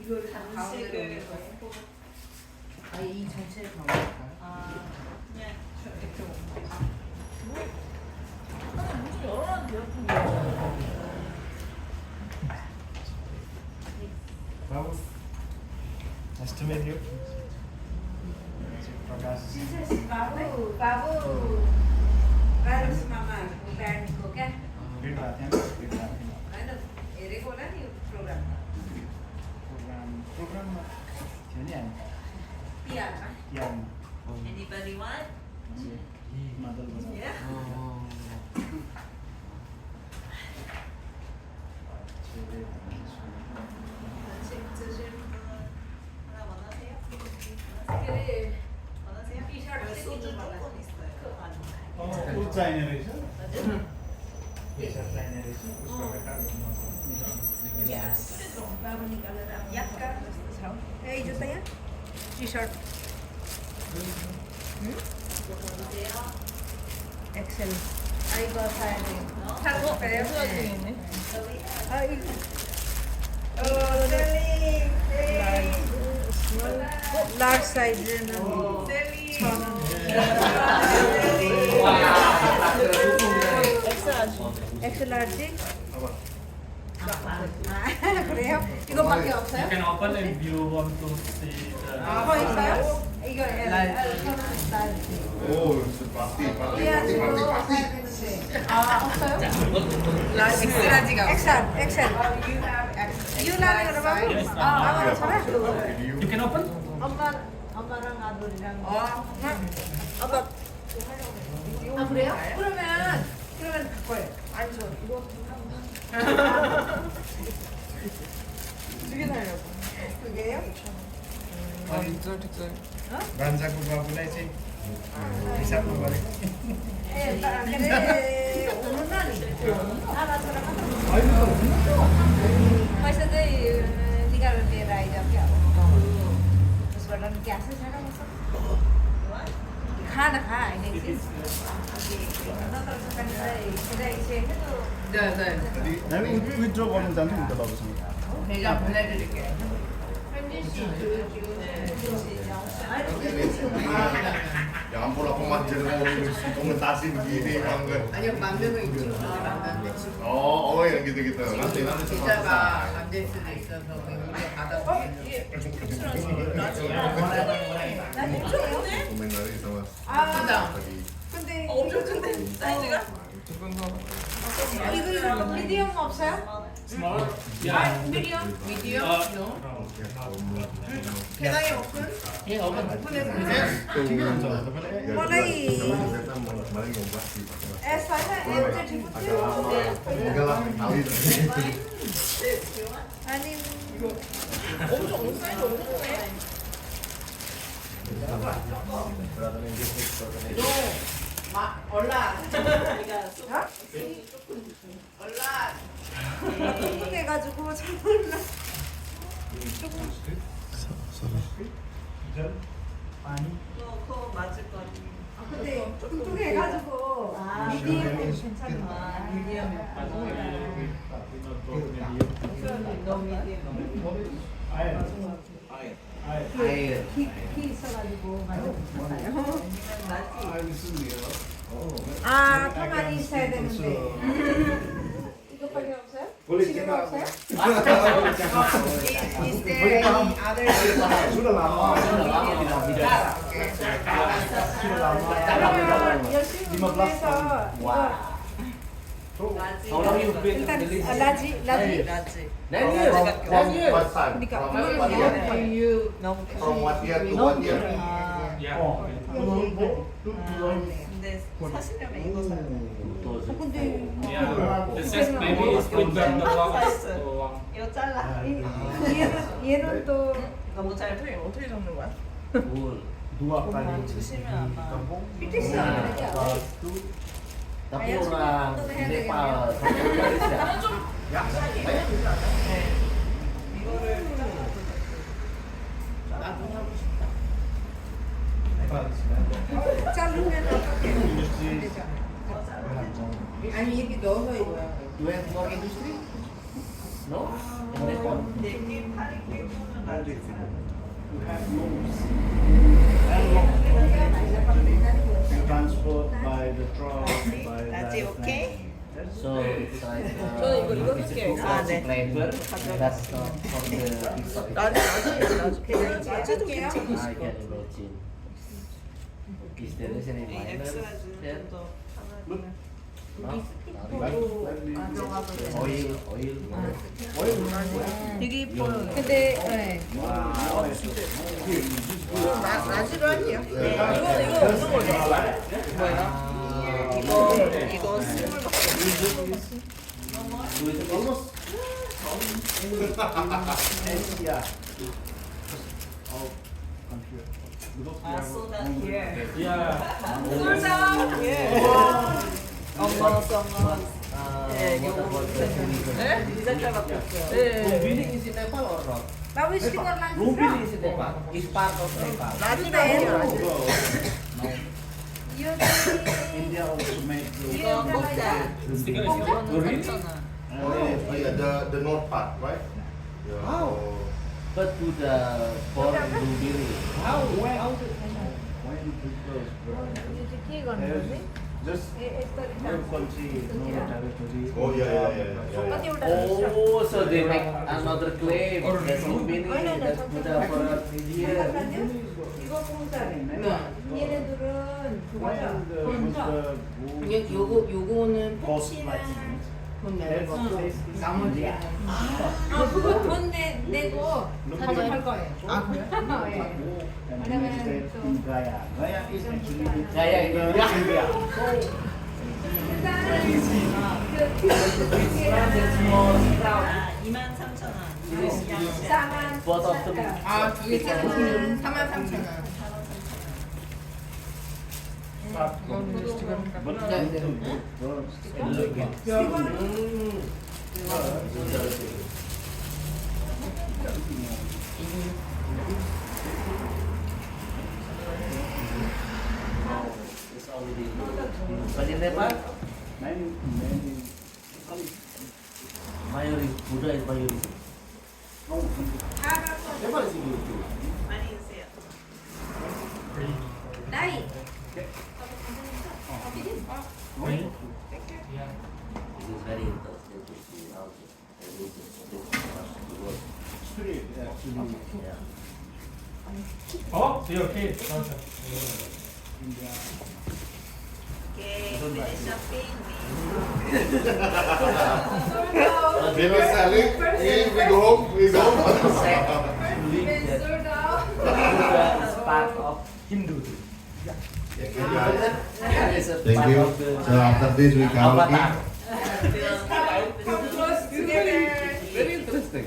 이거를 가운데로 넣고. 이 전체를 가운데로. 그냥 이렇게 무슨 여러 가지 제품. Babu, nice to meet you. Prakash. बाबू राजेश मामा ब्यान्डको क्या भेट भएको थिएन भेट भएको थिएन होइन हेरेको होला नि प्रोग्राममा प्रोग्राममा थियो नि हामी तिहारमा तिहारमा Anybody want? मादल बजाउँदै Yeah. 드실 분 하나 원하세요? के 원하세요? टी-सर्ट 소주 चाहिँ 조금 있어요. 그거 아니에요. ऊ चाहिने रहेछ टी-सर्ट चाहिने रहेछ उसको भेटाएको Yes. बाबु निकालेर आउनु 약간 जस्तो छ यही जुत्ता यहाँ टी-सर्ट एक्सेल आइगो साइज थाहा पायो 중이네. Large साइज는 엑셀 라지 그래요? 이거밖에 없어요? You can open if you want to see the. 더 있어요? 이거 라지 오, 파티, 이해가지고 없어요? 엑스라지가 엑셀 유라는 그러면 아마 저래? You can open? 엄마랑 아들이랑 아빠 그래요? 그러면 바꿔요 아니 저 이거 두개 살려고 두 개요? भान्साको बाबुलाई चाहिँ हिसाबमा गरेको 그래 오늘은 알아서랑 पैसा चाहिँ निकालेर लिएर आइज क्या उसबाट पनि ग्यासै छैन मसँग खाना खा होइन एकछिन नत्र चाहिँ हामी विथड्र गर्नु जान्थ्यौँ नि त बाबुसँग 내가 보내드릴게요. Ya ampun, aku manjir ngomong komentasi begini, bangga. 아니요, 만들고 있죠. 만드는데 지금 Oh, yang gitu-gitu. Nanti semua 기자가 selesai. 안 될 수도 있어서 우리 받아서 Komentari sama 아 tadi. 근데 엄청 큰데 사이즈가? 이거 미디엄 없어요? Small? Yeah. 미디엄? 미디어? 노? 계량이 오픈? Yeah, open. मलाई Ternyata mau kemarin nyoba sih. S होइन M चाहिँ ठिक थियो Enggak lah, kali tadi. अनि 엄청 사이즈 엄청 크네. 얼라. 얼라. 뚱뚱해가지고 잘 몰라 पानी 그거 맞을 거 같아. 근데 뚱뚱해가지고 미디엄 괜찮아 미디엄이 너 미디엄. 키 있어가지고 맞아요 맞지? 아 가만히 있어야 되는데 이것밖에 없어요? 시계가 없어요? Is there any other? 그러면 열심히 해서 이거 일단 라지 라지. 그러니까 You 너무 From what year to what year? Yeah. 근데 사시려면 이거 사요. 근데 Yeah. This is maybe it's good than the last one. 이거 잘라. 얘는 또 너무 잘 풀려. 어떻게 적는 거야? dua kali 주시면 아마. PTC 하면 되지 않아? Tapi orang Nepal 이거를 나도 하고 싶다. 자르면 어떻게 안 되죠? 아니 이렇게 넣어서 이거야 dua yang keluar industri No? In Nepal? 내게 팔이 꽤 보면 안 돼. We have loaves. And transport by the truck, by That's it, okay? So it's like 저는 이거 it's a 할게요. cooked 아, 네. flavor that's not for the resort. 낮에도 괜찮아. I can imagine. Is there is any minor 엑스라지 there? 좀더 No? 아, Oil. 되게 이뻐요. 근데 네. 라지로 할게요. 이거 무슨 거죠? 뭐예요? 이거 스물 Almost. Yeah. Oh, I'm here. 아, 소다 here. Yeah. 예. 어머, 어머. What about the tourism? 네? 이 색깔밖에 없어요. Room building is in Nepal or not? Bagus sih warna Room building is in Nepal. Is part of Nepal. 라지로 할게요. 라지로. Iya, India also made the iya, Oh yeah, the north part, right? Yeah. How? But to the foreign room building. How? when How? it was just no country, no territory. Oh yeah. Oh, so they make another claim. That's room building. That's to the foreign India. 이거 공짜래. 얘네들은 그거죠. 요거는 Cost 패치랑 like 돈 내는 거 나머지야. 그거 돈 내고 가져갈 거예요. 아, 그래요? 예. and then we stayed in Gaya. Gaya is actually Gaya in India. India. 아, 23,000원. 싸만 Both of them. 아, 두 개 짜리 43,000원. But Yeah, need to go first. It's already. But in Nepal, Many majority Buddha is majority. Nepal is majority. 많이 드세요. 나이. It is very interesting to see how the religion work. spirit actually Yeah. Oh, you're okay. India. 오케이, finish shopping. Finish selling. We go home. We go home. Believe that Buddha is part of Hinduism. Thank you guys. It is a Thank part you. of the So after this we come Avatar. again. Come close together. Very interesting.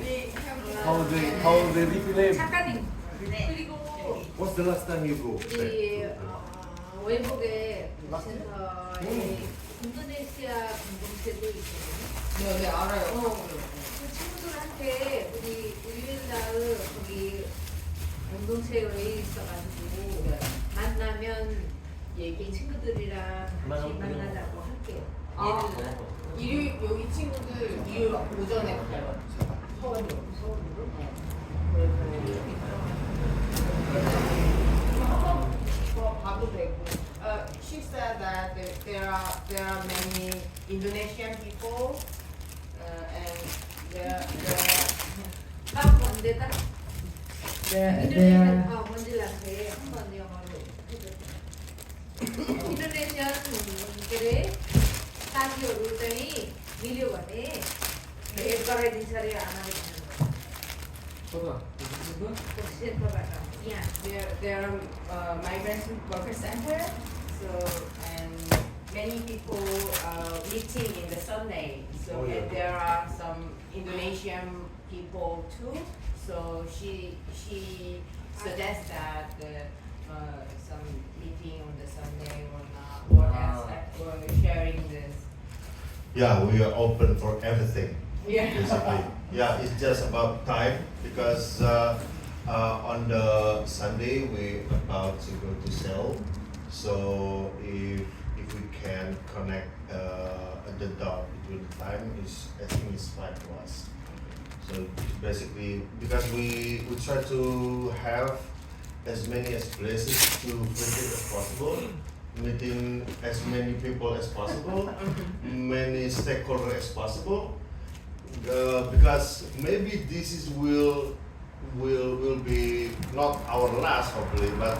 How they reclaim. 작가님. 그리고 What's the last time you go? 우리 외국에 센터에 인도네시아 공동체도 있거든요. 네, 알아요. 그 친구들한테 우리 우리나라의 거기 공동체에 있어가지고 만나면 얘기 친구들이랑 같이 만나자고 할게요. 일요일 여기 친구들 일요일 오전에 가요. 서울으로. 봐도 되고. She said that there are many Indonesian people and there 딱 뭔데다? 인도네시아 뭔지한테 한번 영어로 해줘. 인도네시안 분들의 사기 어울더니 밀려가네. 매일 가라지 차례 안 하게 되는 거야. 센터 가서. yeah, there are migrant worker center. So and many people meeting in the Sunday. So Oh, yeah. and there are some Indonesian people too. So she suggests that some meeting on the Sunday or not, or or sharing this. Yeah, we are open for everything. Yeah. Basically, yeah, it's just about time because on the Sunday we about to go to Seoul. So if we can connect the dot between the time, is I think it's fine for us. So basically, because we try to have as many as places to visit as possible, meeting as many people as possible, many stakeholders as possible, because maybe this is will be not our last hopefully, but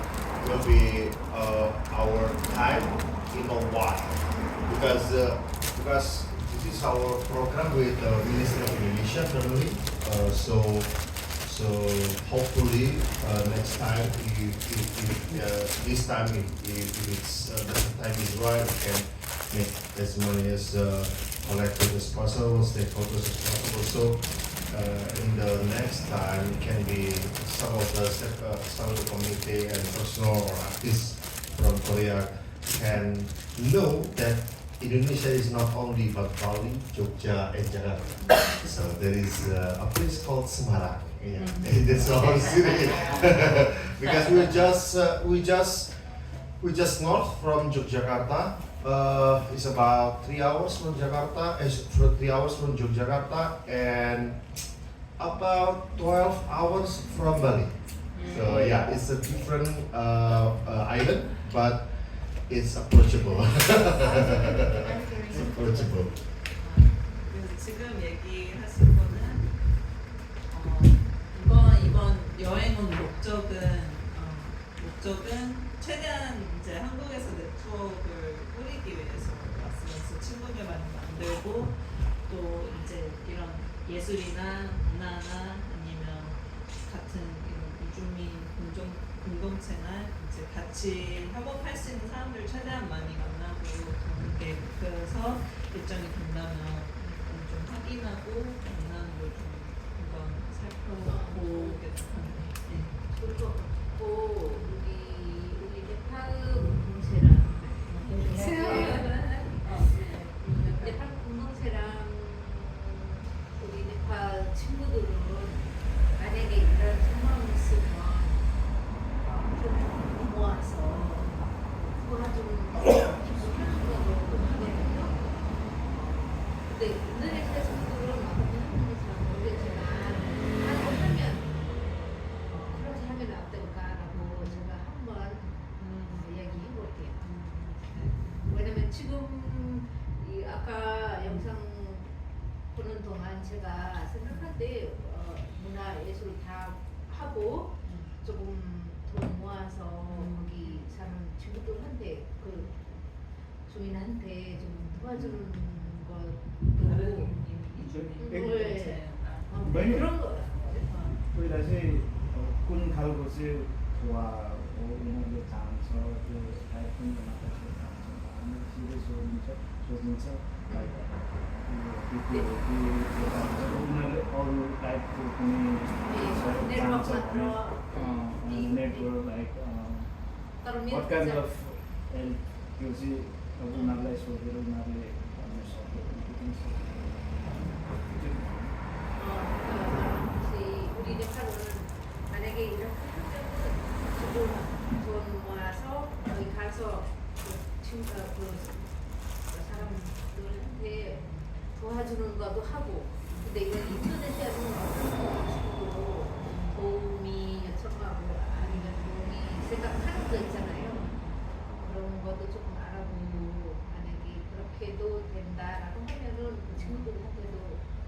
will be our time in a while, because this is our program with the Ministry of Indonesia currently. So hopefully next time, if this time if it's the time is right, we can make as many as collective as possible, stakeholders as possible. So in the next time, it can be some of the community and personal or artists from Korea can know that Indonesia is not only about Bali, Jogja, and Jakarta. So there is a place called Semarang. Yeah, that's our city. Because we just north from Yogyakarta. It's about 3 hours from Jakarta. 3 hours from Yogyakarta and about 12 hours from Bali. So yeah, it's a different island, but it's approachable. It's approachable. 그래서 지금 얘기하신 거는 이번 여행은 목적은 최대한 이제 한국에서 네트워크를 꾸리기 위해서 왔으면서 친구들 많이 만들고 또 이제 이런 예술이나 문화나 아니면 같은 이런 이주민 공동체나 이제 같이 협업할 수 있는 사람들을 최대한 많이 만나고 그렇게 목표해서 일정이 된다면 좀 확인하고 만나는 걸 좀 한번 살펴보겠다. 네. 좋을 것 같고 우리 네팔 공동체랑 네팔 공동체랑 우리 네팔 친구들은 만약에 이런 상황이 있으면 좀 모아서 도와주는 거 하거든요. 근데 인도네시아 친구들은 어떻게 하는지 잘 모르겠지만 하면 그렇게 하면 어떨까라고 제가 한번 이야기해 볼게요. 왜냐면 지금 이 아까 영상 보는 동안 제가 생각할 때 문화 예술 다 하고 조금 돈 모아서 거기 사는 친구들한테 그 주민한테 좀 도와주는 것도 이주민 네. 많이 그런 거 कोई ऐसे कुन खालको चाहिँ खुवा हो उनीहरूले चाहन्छ त्यो टाइप पनि बनाएको चाहन्छ हामी सिधै सोधिन्छ लाइक उनीहरूले अरू टाइपको कुनै चाहन्छ भने network like what kind of help त्यो चाहिँ अब उनीहरूलाई सोधेर उनीहरूले भन्न सक्यो 우리 네팔은 만약에 이렇게 하자면 지금 돈 모아서 거기 가서 그 사람들한테 도와주는 것도 하고 근데 이건 인도네시아는 어떤 식으로 도움이 요청하고 아니면 도움이 생각하는 거 있잖아요. 그런 것도 조금 알아보고 만약에 그렇게도 된다라고 하면은 그 친구들한테도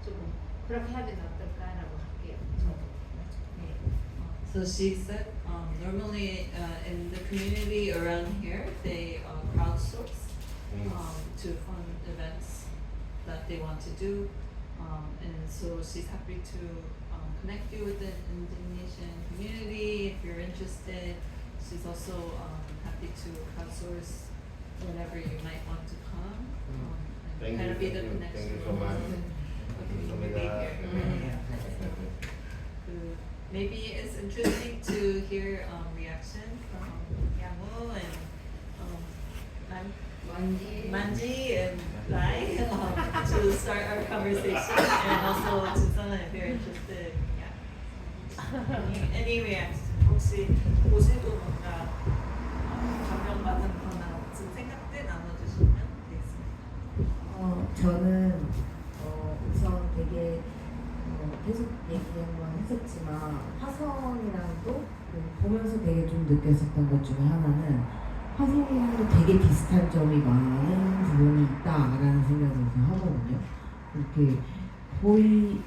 조금 그렇게 하면 어떨까라고 할게요. 저도. 네. So she said, normally in the community around here, they crowdsource to fund events that they want to do, and so she's happy to connect you with the Indonesian community if you're interested. She's also happy to crowdsource whenever you might want to come and kind of be the connection. Thank you so much. Maybe it's interesting to hear reaction from Yamu and Manji and Lai to start our conversation, and also Susanna if you're interested. Yeah. Any reaction? 혹시 보시고 뭔가 감명받은 무슨 생각들 나눠주시면 되겠습니다. 저는 우선 되게 계속 얘기한 했었지만 화성이랑도 보면서 되게 좀 느꼈었던 것 중에 하나는 화성이랑도 되게 비슷한 점이 많은 부분이 있다라는 생각을 좀 하거든요. 이렇게 거의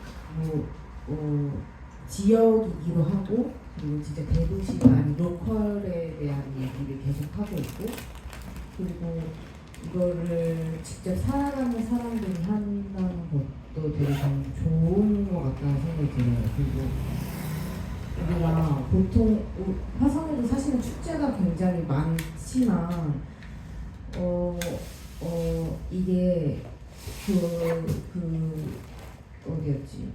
지역이기도 하고 그리고 진짜 대도시가 아닌 로컬에 대한 얘기를 계속 하고 있고 그리고 이거를 직접 살아가는 사람들이 한다는 것도 되게 좀 좋은 것 같다는 생각이 들어요. 그리고 우리가 보통 화성에도 사실은 축제가 굉장히 많지만 이게 어디였지?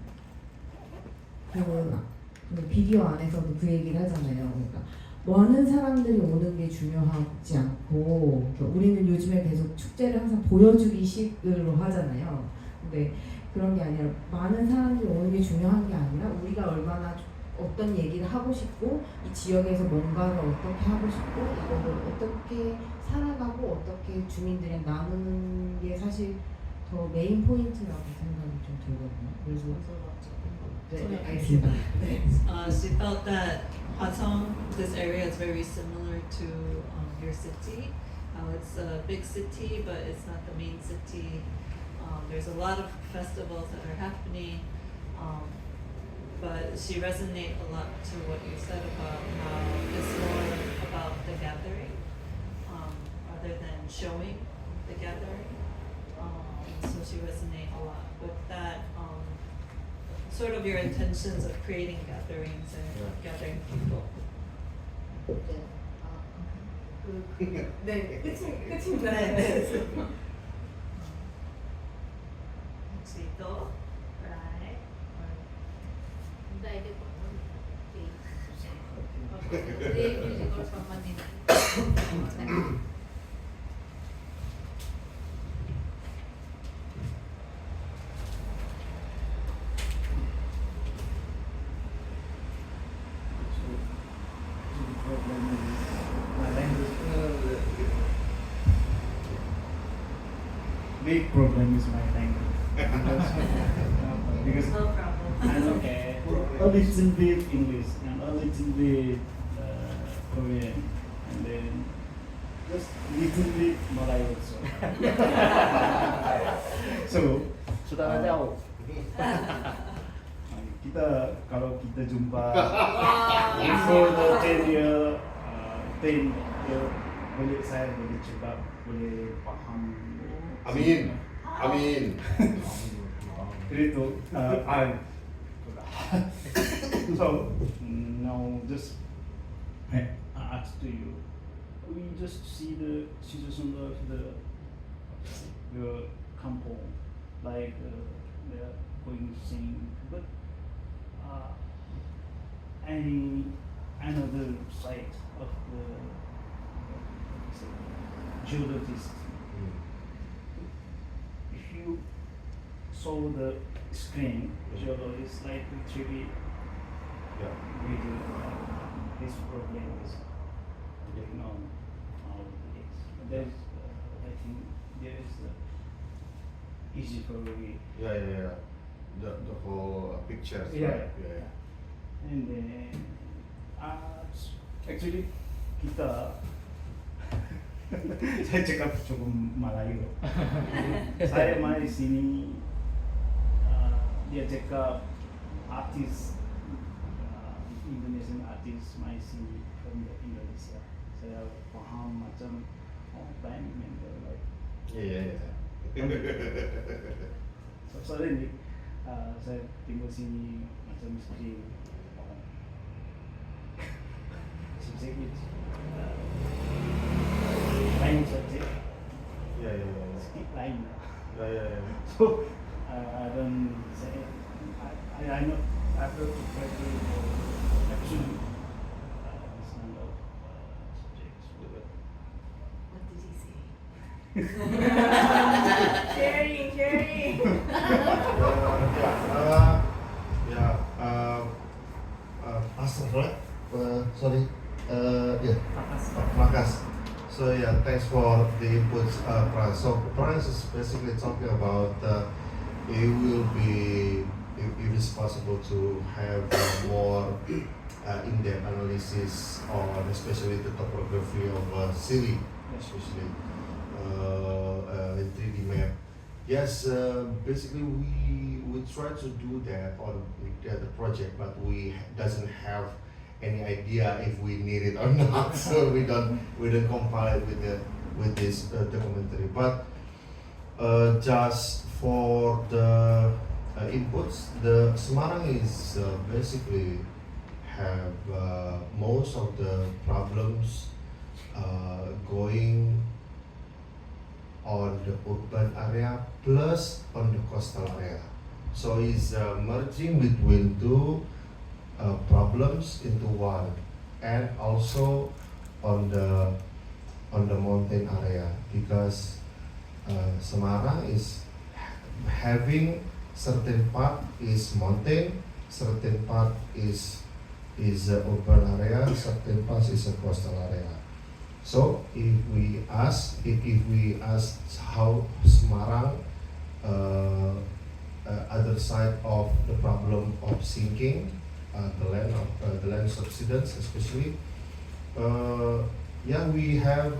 그 비디오 안에서도 그 얘기를 하잖아요. 그러니까 많은 사람들이 오는 게 중요하지 않고 그러니까 우리는 요즘에 계속 축제를 항상 보여주기 식으로 하잖아요. 근데 그런 게 아니라 많은 사람들이 오는 게 중요한 게 아니라 우리가 얼마나 어떤 얘기를 하고 싶고 이 지역에서 뭔가를 어떻게 하고 싶고 이거를 어떻게 살아가고 어떻게 주민들이랑 나누는 게 사실 더 메인 포인트라고 생각이 좀 들거든요. 그래서 네, 알겠습니다. 네. She felt that Hwasong, this area is very similar to your city. It's a big city, but it's not the main city. There's a lot of festivals that are happening, but she resonated a lot to what you said about how it's more about the gathering rather than showing the gathering. So she resonated a lot with that. Sort of your intentions of creating gatherings and gathering people. 네, 끝입니다. 네. 혹시 또? Right? Big problem is my language because No problem. I know a little bit English and a little bit Korean and then just little bit Malay also. So Sudah jauh. kita kalau kita jumpa before the 10 year boleh saya boleh cakap boleh faham. Amin. Amin. Itu so now just I ask to you, we just see the situation of the kampung like they are going to sing, but another side of the geologist. If you saw the screen, geologist like the 3D video, this problem is going on nowadays. There's, I think there is easy for me. Yeah. The whole pictures. Yeah. Right? Yeah. And then actually kita saya cakap cukup Melayu. Saya main di sini dia cakap artis Indonesian artis main sini from Indonesia. Saya paham macam band member like. Yeah. So suddenly saya tinggal sini macam seperti sedikit lain saja. Yeah. Sedikit lain. Yeah. So I don't say I not after to try to actually this kind of subjects. What did he say? Sharing. Pastor, right? Sorry. Makas. So yeah, thanks for the inputs, Pras. So Pras is basically talking about it will be if it's possible to have more in-depth analysis on especially the topography of city, especially in 3D map. Yes, basically we try to do that on the project, but we doesn't have any idea if we need it or not. So we don't compile it with this documentary. But just for the inputs, the Semarang is basically have most of the problems going on the urban area plus on the coastal area. So it's merging between two problems into one, and also on the mountain area, because Semarang is having certain part is mountain, certain part is urban area, certain part is a coastal area. So if we ask how Semarang other side of the problem of sinking the land subsidence especially, we have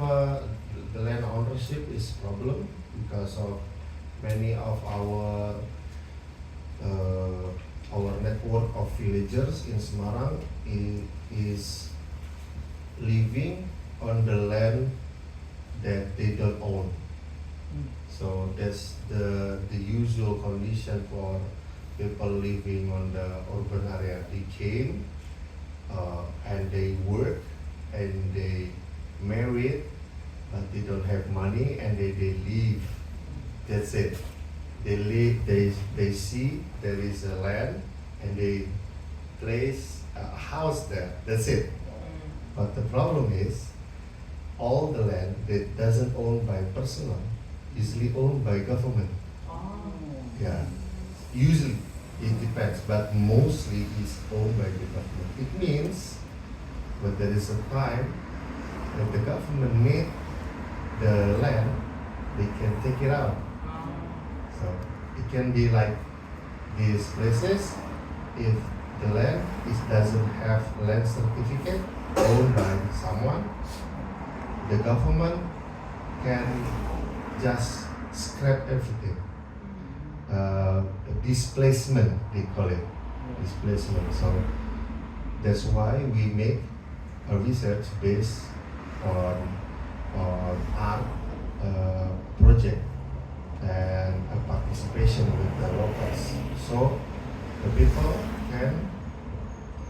the land ownership is problem because of many of our network of villagers in Semarang is living on the land that they don't own. So that's the usual condition for people living on the urban area. They came and they work and they married, but they don't have money and they leave. That's it. They live. They see there is a land and they place a house there. That's it. But the problem is, all the land that doesn't owned by personal, usually owned by government. Yeah, usually it depends, but mostly is owned by the government. It means when there is a time when the government need the land, they can take it out. So it can be like these places. If the land doesn't have land certificate owned by someone, the government can just scrap everything. Displacement, they call it. Displacement. So that's why we make a research based on art project and a participation with the locals. So the people can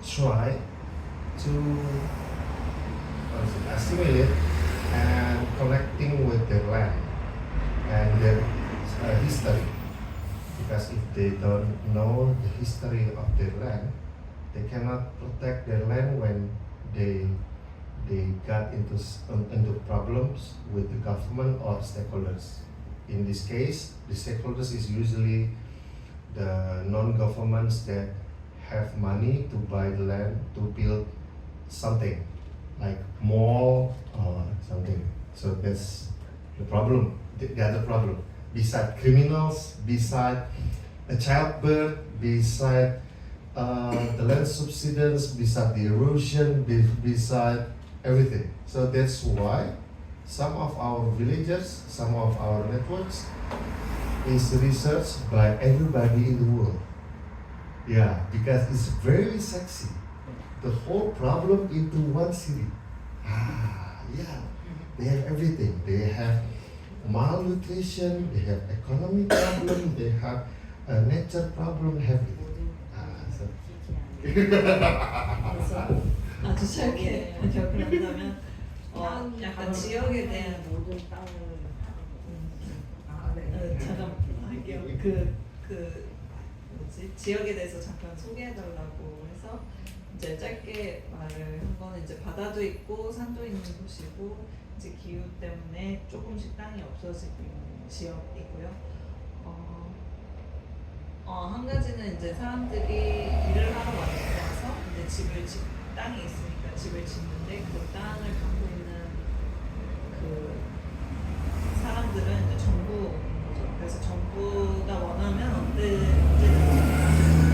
try to assimilate and connecting with their land and their history. Because if they don't know the history of their land, they cannot protect their land when they got into problems with the government or stakeholders. In this case, the stakeholders is usually the non-governments that have money to buy the land to build something like mall or something. So that's the problem. The other problem, beside criminals, beside a childbirth, beside the land subsidence, beside the erosion, beside everything. So that's why some of our villagers, some of our networks is researched by everybody in the world. Yeah, because it's very sexy. The whole problem into one city. Yeah, they have everything. They have malnutrition, they have economic problem, they have a nature problem, everything. 그래서 아주 짧게 기억을 한다면 약간 지역에 대한 잠깐 할게요. 지역에 대해서 잠깐 소개해달라고 해서 이제 짧게 말을 한 거는 이제 바다도 있고 산도 있는 곳이고 이제 기후 때문에 조금씩 땅이 없어지고 있는 지역이고요. 한 가지는 이제 사람들이 일을 하러 와서 이제 땅이 있으니까 집을 짓는데 그 땅을 갖고 있는 그 사람들은 이제 정부인 거죠. 그래서 정부가 원하면 언제든지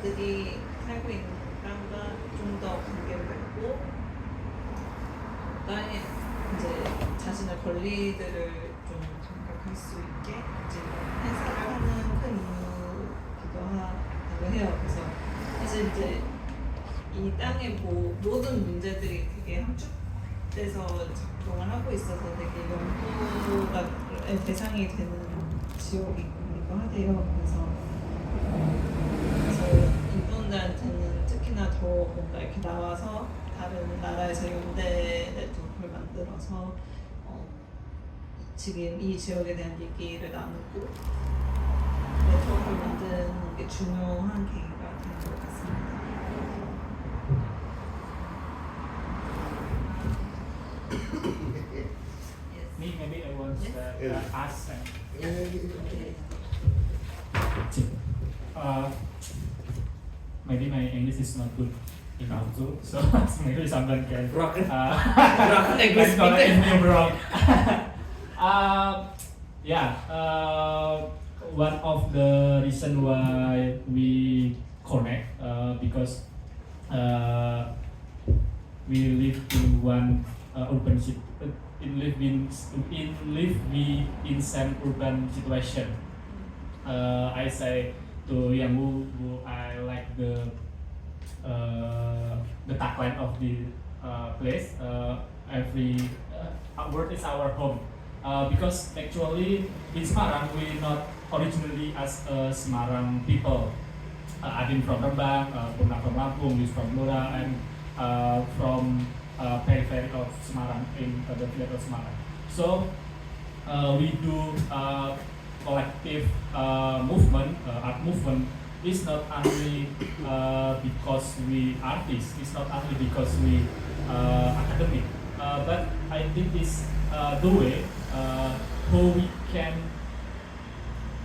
사람들이 살고 있는 땅과 좀 더 관계를 맺고 땅에 이제 자신의 권리들을 좀 감각할 수 있게 이제 행사를 하는 큰 이유기도 하다고 해요. 그래서 사실 이제 이 땅의 모든 문제들이 되게 함축돼서 작동을 하고 있어서 되게 연구의 대상이 되는 지역이기도 하대요. 그래서 이분들한테는 특히나 더 뭔가 이렇게 나와서 다른 나라에서 연대 네트워크를 만들어서 지금 이 지역에 대한 얘기를 나누고 네트워크를 만드는 게 중요한 계기가 된 것 같습니다. Me, maybe I want to ask. Maybe my English is not good enough too, so maybe someone can Broken let's go in bro. Yeah, one of the reason why we connect because we live in one urban city. Live in same urban situation. I say to Yang Wu, I like the tagline of the place. Every word is our home. Because actually in Semarang we not originally as Semarang people. I've been from Rembang, Purna from Lampung, is from Blora, and from periphery of Semarang in the village of Semarang. So we do collective movement, art movement. It's not only because we artists. It's not only because we academic. But I think it's the way how we can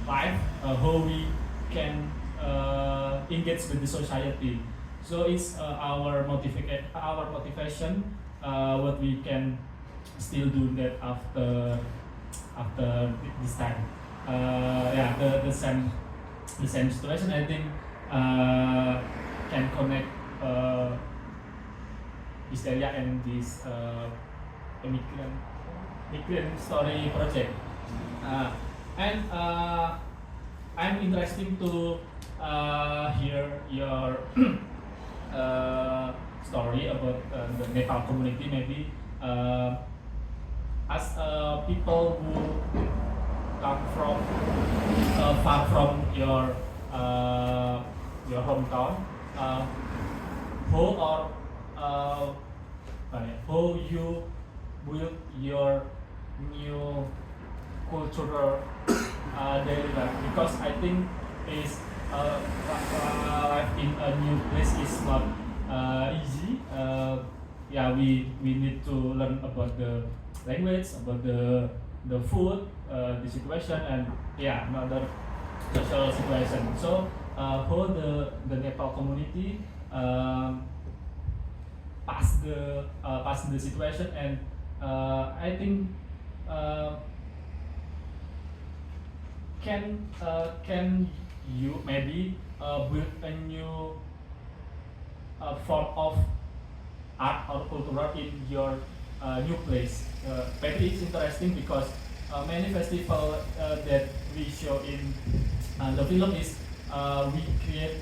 live, how we can engage with the society. So it's our motivation. What we can still do that after this time. Yeah, the same situation. I think can connect Hysteria and this immigrant story project. And I'm interested to hear your story about the Nepal community. Maybe as people who come from far from your hometown, how you build your new cultural daily life, because I think is life in a new place is not easy. Yeah, we need to learn about the language, about the food, the situation, and yeah, another social situation. So how the Nepal community pass the situation, and I think can you maybe build a new form of art or culture in your new place? Maybe it's interesting because many festivals that we show in the film is we create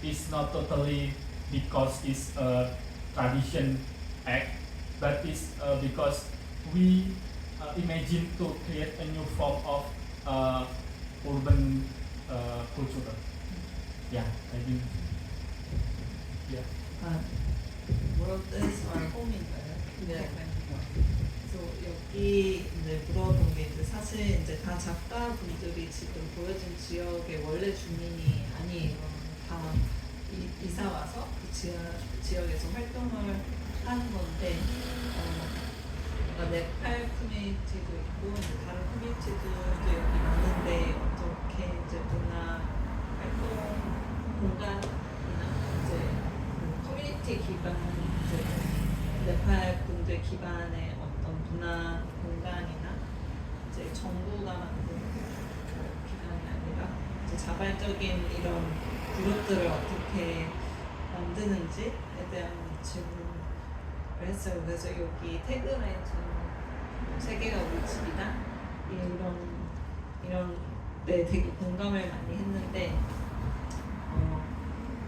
is not totally because it's a tradition act, but it's because we imagine to create a new form of urban culture. Yeah, I think. Yeah. World is our home인가요? 네. 그래서 여기 이제 물어본 게 이제 사실 이제 다 작가분들이 지금 보여진 지역의 원래 주민이 아니에요. 다 이사 와서 그 지역에서 활동을 하는 건데, 네팔 커뮤니티도 있고 이제 다른 커뮤니티도 여기 많은데 어떻게 이제 문화 활동 공간이나 이제 커뮤니티 기반 이제 네팔 분들 기반의 어떤 문화 공간이나 이제 정부가 만든 기관이 아니라 이제 자발적인 이런 그룹들을 어떻게 만드는지에 대한 질문을 했어요. 그래서 여기 태그라인처럼 세계가 우리 집이다 이런 데 되게 공감을 많이 했는데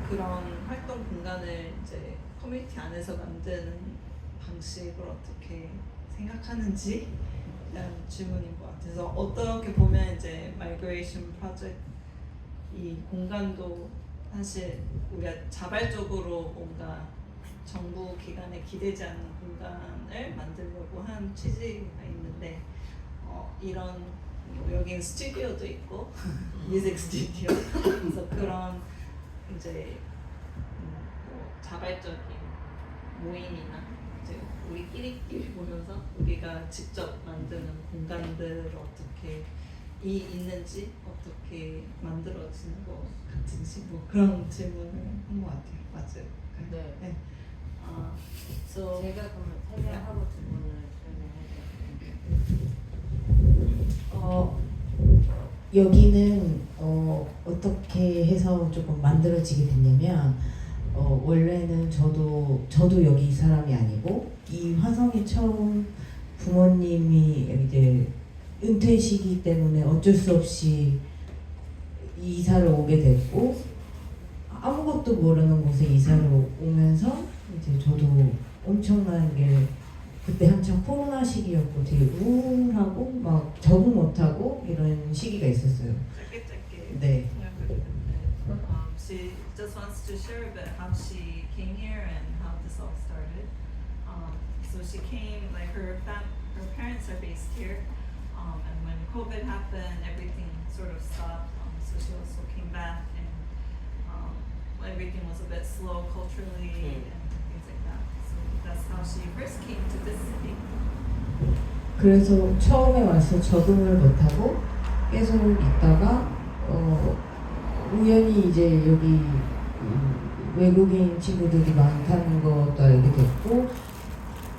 그런 활동 공간을 이제 커뮤니티 안에서 만드는 방식을 어떻게 생각하는지 대한 질문인 것 같아서 어떻게 보면 이제 마이그레이션 프로젝트 이 공간도 사실 우리가 자발적으로 뭔가 정부 기관에 기대지 않는 공간을 만들려고 한 취지가 있는데 이런 여기는 스튜디오도 있고 뮤직 스튜디오 그래서 그런 이제 뭐 자발적인 모임이나 이제 우리끼리 보면서 우리가 직접 만드는 공간들을 어떻게 있는지 어떻게 만들어지는 것 같은지 뭐 그런 질문을 한 것 같아요. 맞아요? 네. 네. So 제가 그러면 설명하고 두 분을 설명해요. 여기는 어떻게 해서 조금 만들어지게 됐냐면 원래는 저도 여기 사람이 아니고 이 화성에 처음 부모님이 이제 은퇴 시기 때문에 어쩔 수 없이 이사를 오게 됐고 아무것도 모르는 곳에 이사를 오면서 이제 저도 엄청난 게 그때 한참 코로나 시기였고 되게 우울하고 막 적응 못하고 이런 시기가 있었어요. 짧게 네. She just wants to share a bit how she came here and how this all started. So she came, like her parents are based here, and when COVID happened, everything sort of stopped. So she also came back, and everything was a bit slow culturally and things like that. So that's how she first came to this city. 그래서 처음에 와서 적응을 못하고 계속 있다가 우연히 이제 여기 외국인 친구들이 많다는 것도 알게 됐고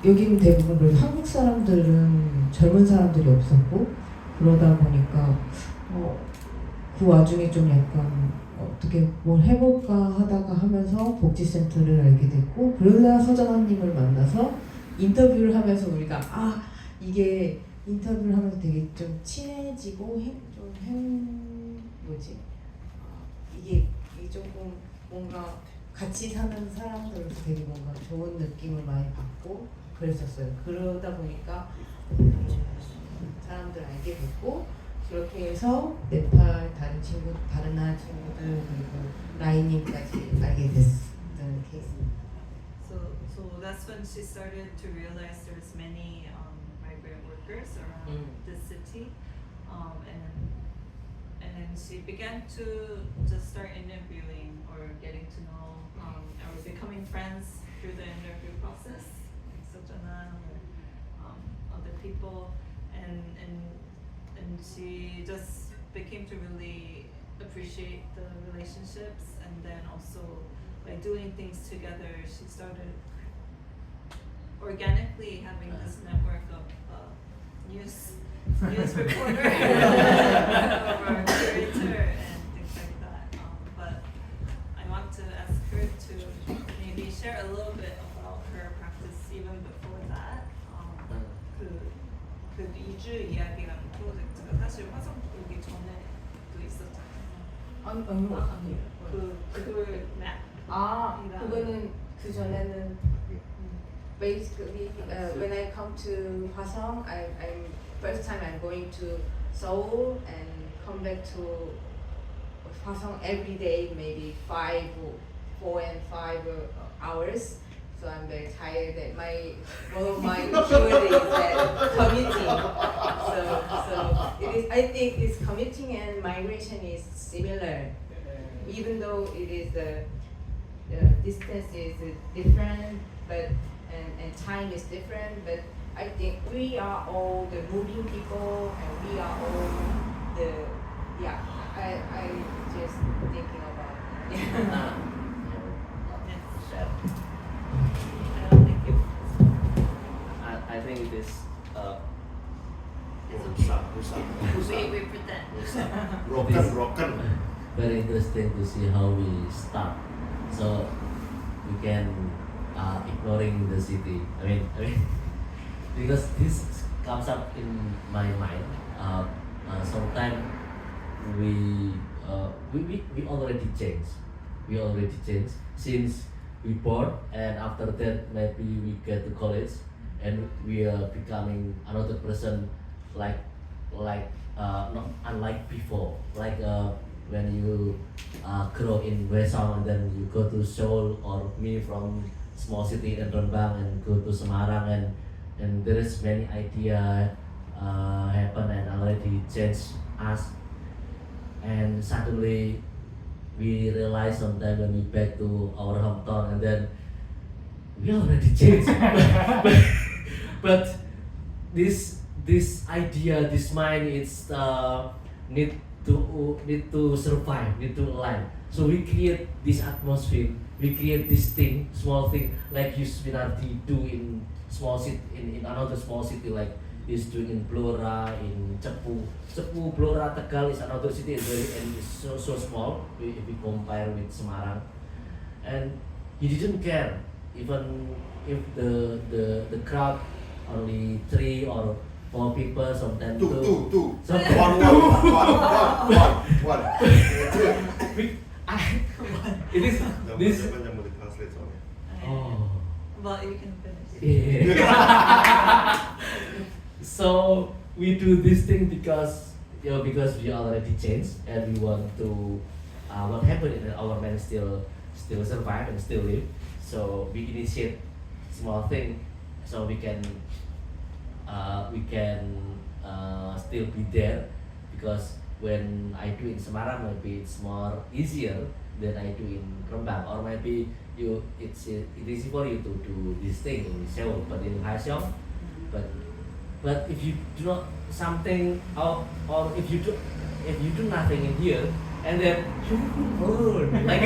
여기는 대부분 그래도 한국 사람들은 젊은 사람들이 없었고 그러다 보니까 그 와중에 좀 약간 어떻게 뭘 해볼까 하다가 하면서 복지센터를 알게 됐고 그러다 서정환님을 만나서 인터뷰를 하면서 우리가 이게 인터뷰를 하면서 되게 좀 친해지고 이게 조금 뭔가 같이 사는 사람들로서 되게 뭔가 좋은 느낌을 많이 받고 그랬었어요. 그러다 보니까 사람들 알게 됐고 그렇게 해서 네팔 다른 나라 친구들 그리고 라인님까지 알게 됐던 케이스입니다. So that's when she started to realize there's many migrant workers around the city, and she began to just start interviewing or getting to know or becoming friends through the interview process, like Sojana or other people, and she just became to really appreciate the relationships, and then also by doing things together, she started organically having this network of news reporter or curator and things like that. But I want to ask her to maybe share a little bit about her practice even before that. 그 2주 이야기라는 프로젝트가 사실 화성 오기 전에도 있었잖아요. 그거는 그 전에는 basically when I come to Hwasong, I'm first time I'm going to Seoul and come back to Hwasong every day, maybe 4 and 5 hours. So I'm very tired. That one of my keyword is that commuting. So it is. I think this commuting and migration is similar, even though it is the distance is different, but and time is different. But I think we are all the moving people, and we are all the I just thinking about I think it is It's okay. We pretend. broken. very interesting to see how we start. So we can ignoring the city. I mean, because this comes up in my mind. Sometimes we already changed. We already changed since we born, and after that maybe we get to college, and we are becoming another person, like not unlike before. Like when you grow in Wesong and then you go to Seoul, or me from small city in Rembang and go to Semarang, and there is many idea happen and already change us, and suddenly we realize sometime when we back to our hometown, and then we already changed. but this idea, this mind, it's need to survive, need to align. So we create this atmosphere, we create this thing, small thing, like Yus Winardi do in small city, in another small city, like he's doing in Blora, in Cepu, Blora, Tegal is another city, is very, and it's so small if we compare with Semarang, and he didn't care even if the crowd only 3 or 4 people, sometimes two. Sometimes One. It is this. Jangan mau ditranslate soalnya. Oh. But you can finish. Yeah. So we do this thing because because we already changed, and we want to what happened in our man still survive and still live. So we initiate small thing so we can still be there, because when I do in Semarang maybe it's more easier than I do in Rembang, or maybe it's easy for you to do this thing in Seoul, but in Haseong, but if you do not something, or if you do nothing in here, and then like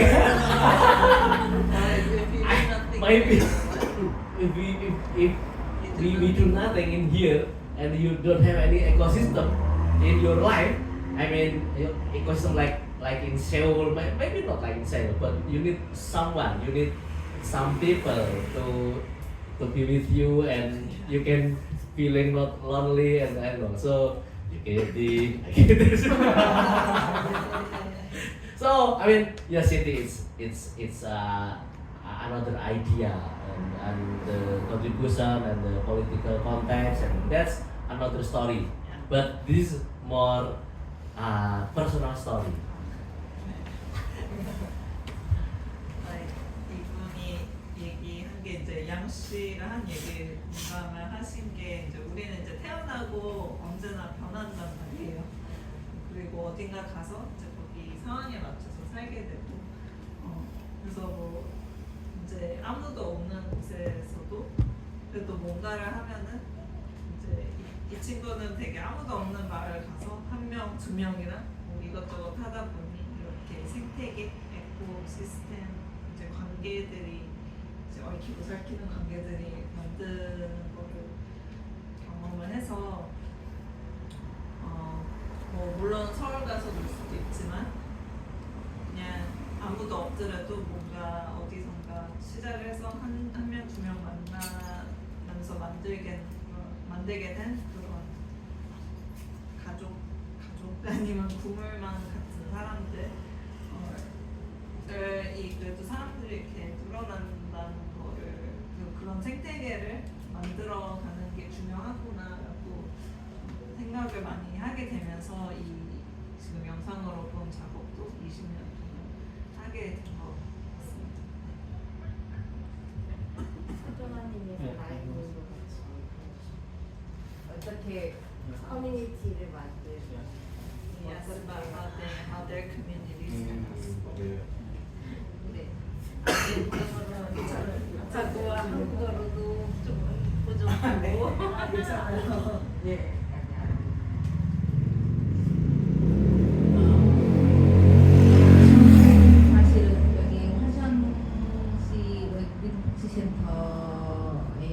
maybe if we do nothing in here, and you don't have any ecosystem in your life, I mean ecosystem like in Seoul, maybe not like in Seoul, but you need someone, you need some people to be with you, and you can feeling not lonely, and also you get this. So I mean, your city it's another idea, and the contribution and the political context, and that's another story. But this is more personal story. 이분이 얘기한 게 이제 양 씨가 한 얘기 공감을 하신 게, 이제 우리는 이제 태어나고 언제나 변한단 말이에요. 그리고 어딘가 가서 이제 거기 상황에 맞춰서 살게 되고, 그래서 뭐 이제 아무도 없는 곳에서도 그래도 뭔가를 하면은 이제 이 친구는 되게 아무도 없는 마을 가서 1명, 2명이랑 뭐 이것저것 하다 보니 이렇게 생태계, 에코시스템, 이제 관계들이 이제 얽히고 설키는 관계들이 만드는 거를 경험을 해서 뭐 물론 서울 가서 놀 수도 있지만 그냥 아무도 없더라도 뭔가 어디선가 시작을 해서 한 명, 2명 만나면서 만들게 된 그런 가족 아니면 구물망 같은 사람들, 그래도 사람들이 이렇게 늘어난다는 거를, 그런 생태계를 만들어가는 게 중요하구나라고 생각을 많이 하게 되면서 이 지금 영상으로 본 작업도 20년 동안 하게 된 것 같습니다. 소정아님의 라이브로 같이 어떻게 커뮤니티를 만들고 Yes, about how their communities can help. 네. 자꾸와 한국어로도 좀 부족하고 예. 사실은 여기 화성시 복지센터에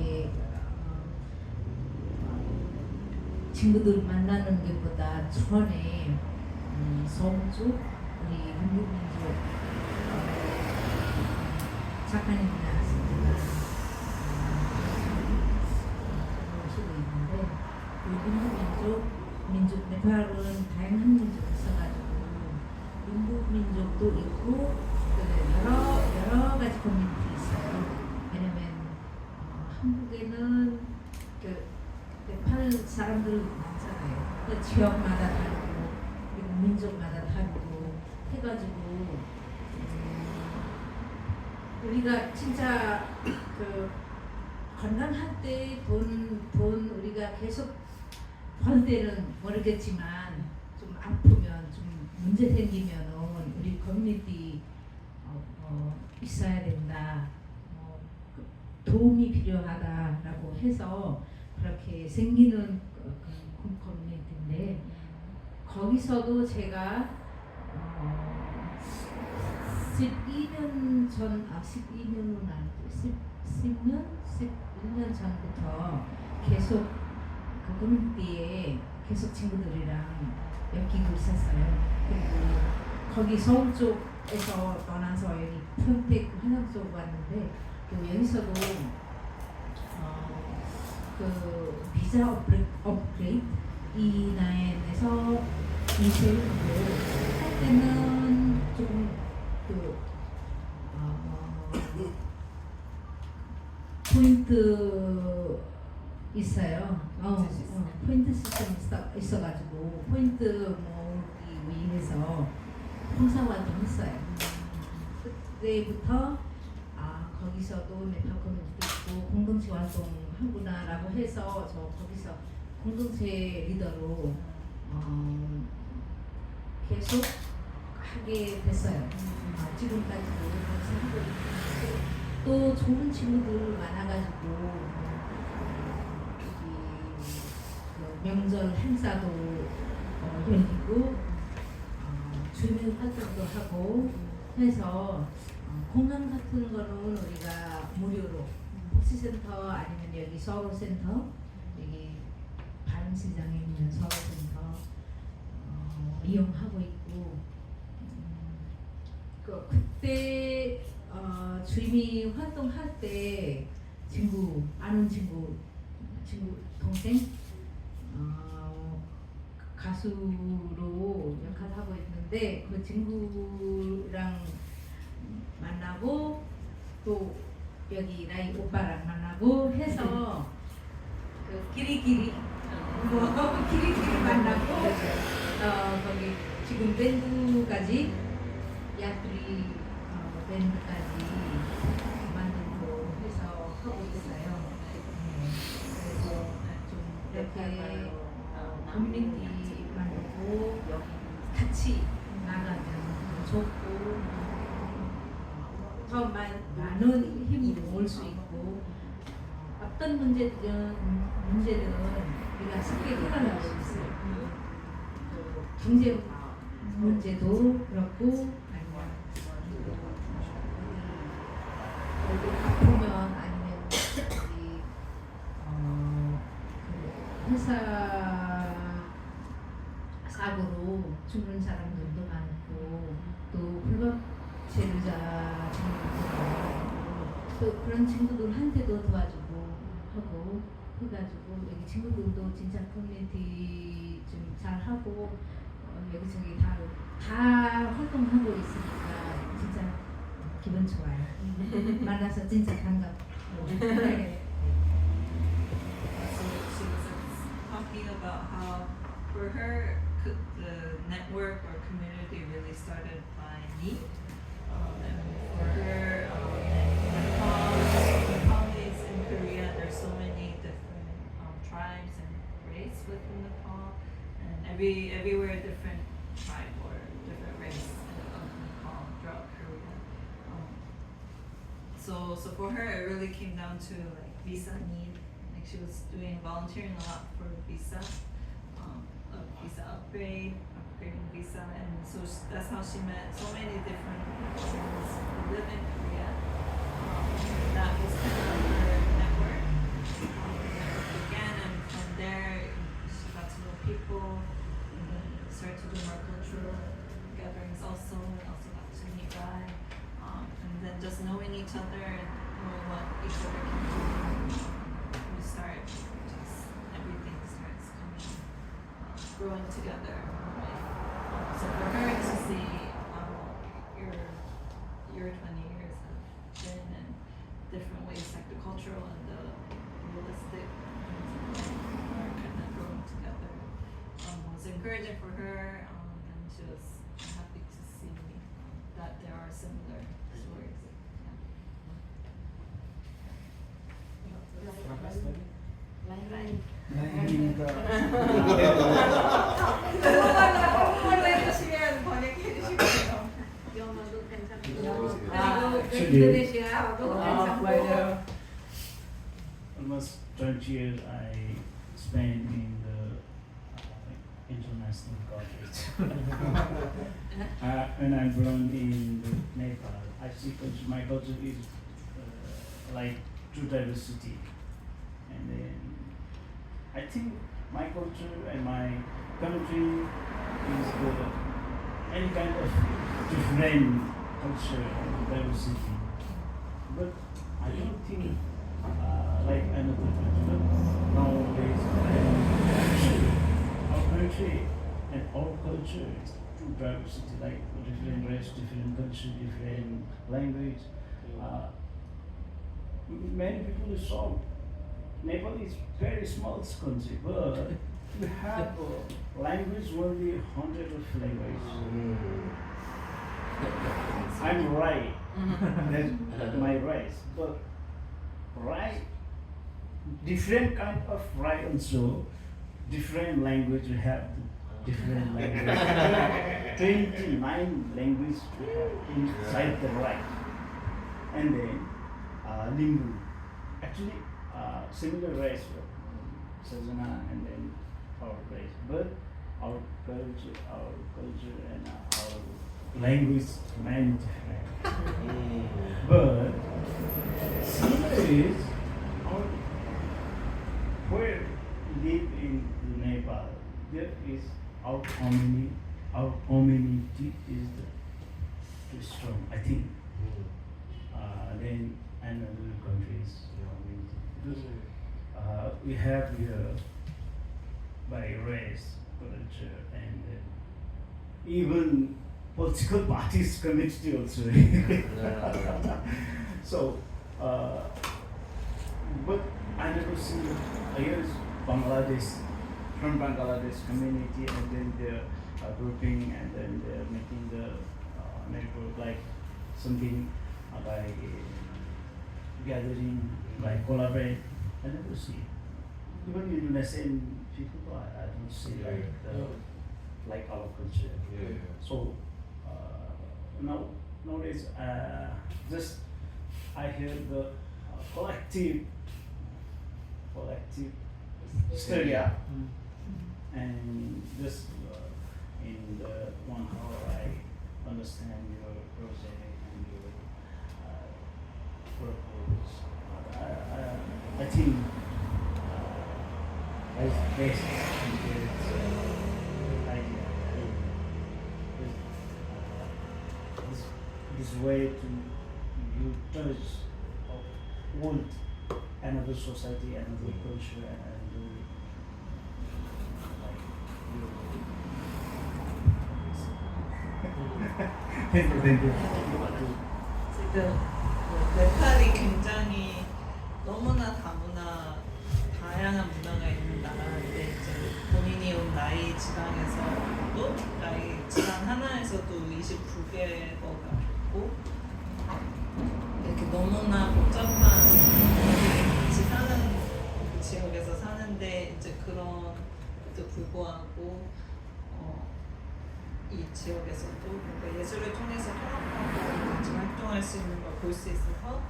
친구들 만나는 것보다 전에 성주 우리 한국민족 작가님 나왔습니다. 모시고 있는데 민족 네팔은 다양한 민족이 있어가지고 인도 민족도 있고 여러 가지 커뮤니티 있어요. 왜냐면 한국에는 그 네팔 사람들 많잖아요. 그 지역마다 다르고 그리고 민족마다 다르고 해가지고 우리가 진짜 그 건강할 때 돈 우리가 계속 벌 때는 모르겠지만 좀 아프면 좀 문제 생기면은 우리 커뮤니티 있어야 된다. 도움이 필요하다라고 해서 그렇게 생기는 커뮤니티인데 거기서도 제가 12년은 아니고 11년 전부터 계속 그 커뮤니티에 계속 친구들이랑 엮이고 있었어요. 그리고 거기 서울 쪽에서 떠나서 여기 평택 화성 쪽 왔는데 여기서도 그 비자 업그레이드 E9에서 E7로 할 때는 조금 포인트 있어요. 포인트 시스템 있어가지고 포인트 모으기 위해서 봉사활동 했어요. 그때부터 거기서도 네팔 커뮤니티 있고 공동체 활동 하구나라고 해서 저 거기서 공동체 리더로 계속 하게 됐어요. 지금까지도 하고 있고 또 좋은 친구들 많아가지고 그 명절 행사도 열리고 주민 활동도 하고 해서 공연 같은 거는 우리가 무료로 복지센터 아니면 여기 서울센터 여기 바른시장에 있는 서울센터 이용하고 있고 그때 주임이 활동할 때 아는 친구 동생 가수로 역할하고 있는데 그 친구랑 만나고 또 여기 나이 오빠랑 만나고 해서 그 기리기리 만나고 거기 지금 밴드까지 야트리 밴드까지 만들고 해서 하고 있어요. 그래서 좀 이렇게 커뮤니티 만들고 같이 나가면 좋고 더 많은 힘을 모을 수 있고 어떤 문제는 우리가 쉽게 해결할 수 있어요. 경제 문제도 그렇고 아프면 아니면 그 회사 사고로 죽는 사람들도 많고 또 불법 체류자 친구들도 많고 또 그런 친구들한테도 도와주고 하고 해가지고 여기 친구들도 진짜 커뮤니티 좀 잘하고 여기저기 다 활동하고 있으니까 진짜 기분 좋아요. 만나서 진짜 반갑고. So she was talking about how for her the network or community really started by me. And for her, Nepal is in Korea. There's so many different tribes and race within Nepal, and everywhere different tribe or different race of Nepal throughout Korea. So for her, it really came down to like visa need. Like she was doing volunteering a lot for visa, visa upgrading visa, and so that's how she met so many different Koreans who live in Korea. That was kind of her network. Network began, and from there she got to know people, and then started to do more cultural gatherings all also got to meet Guy, and then just knowing each other and knowing what each other can do, we start just everything starts coming, growing together. So for her to see your 20 years have been in different ways, like the cultural and the realistic are kind of growing together, was encouraging for her, and she was happy to see that there are similar stories. 한국어로 해주시면 번역해 주시거든요. 영어도 괜찮고 Actually, 그리고 인도네시아어도 괜찮고 almost 20 years I spent in the international college. When I'm born in Nepal, I see my culture is like true diversity, and then I think my culture and my country is any kind of different culture and diversity, but I don't think like another country nowadays. Our country and our culture is true diversity, like different race, different culture, different language. Many people saw Nepal is very small country, but we have language only hundreds of languages. I'm right. That's my rights, but right, different kind of right also, different language we have, different language. 29 languages we have inside the right, and then Limbu. Actually, similar race, Sajana, and then our race, but our culture and our language many different. But similar is where we live in Nepal, there is our community is too strong, I think. Then another countries, because we have here by race, culture, and even political parties community also. So, but I never see here Bangladesh, from Bangladesh community, and then they're grouping, and then they're making the network like something like gathering, like collaborate. I never see. Even Indonesian people, I don't see like our culture. So nowadays, just I hear the collective study, and just in the 1 hour I understand your project and your purpose. I think as best idea. This way to you touch old another society, another culture, and thank you. 지금 네팔이 굉장히 너무나 다문화 다양한 문화가 있는 나라인데 이제 본인이 온 나이 지방에서도 나이 지방 하나에서도 29개국어가 있고 이렇게 너무나 복잡한 같이 사는 그 지역에서 사는데 이제 그런 것도 불구하고 이 지역에서도 뭔가 예술을 통해서 통합하고 같이 활동할 수 있는 걸 볼 수 있어서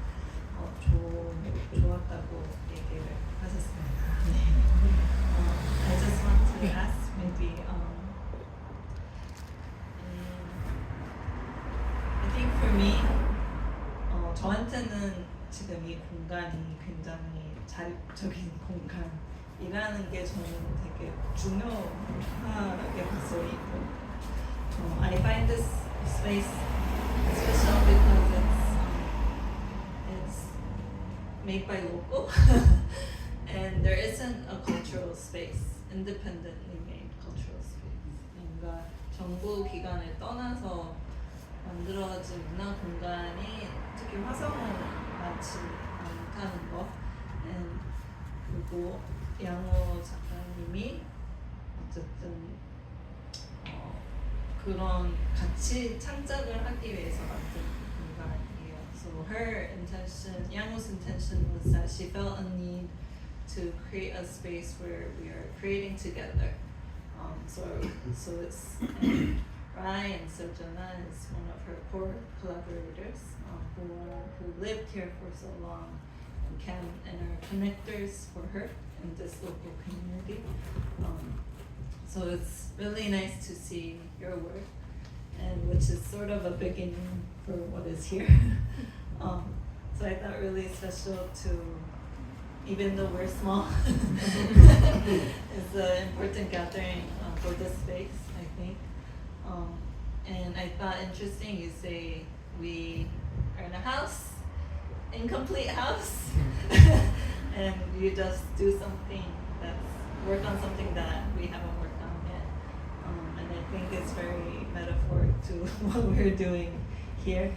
좋았다고 얘기를 하셨습니다. I just want to ask maybe I think for me 저한테는 지금 이 공간이 굉장히 자립적인 공간이라는 게 저는 되게 중요하게 봤어요. I find this space special because it's made by local and there isn't a cultural space, independently made cultural space. 뭔가 정부 기관을 떠나서 만들어진 문화 공간이 특히 화성은 많지 않다는 거. 그리고 양호 작가님이 어쨌든 그런 같이 창작을 하기 위해서 만든 공간이에요. So her intention, Yangho's intention was that she felt a need to create a space where we are creating together. So it's Rai and Sojana is one of her core collaborators who lived here for so long and are connectors for her in this local community. So it's really nice to see your work, and which is sort of a beginning for what is here. So I thought really special to, even though we're small, it's an important gathering for this space, I think. And I thought interesting you say we are in a house, incomplete house, and you just do something work on something that we haven't worked on yet. And I think it's very metaphoric to what we're doing here.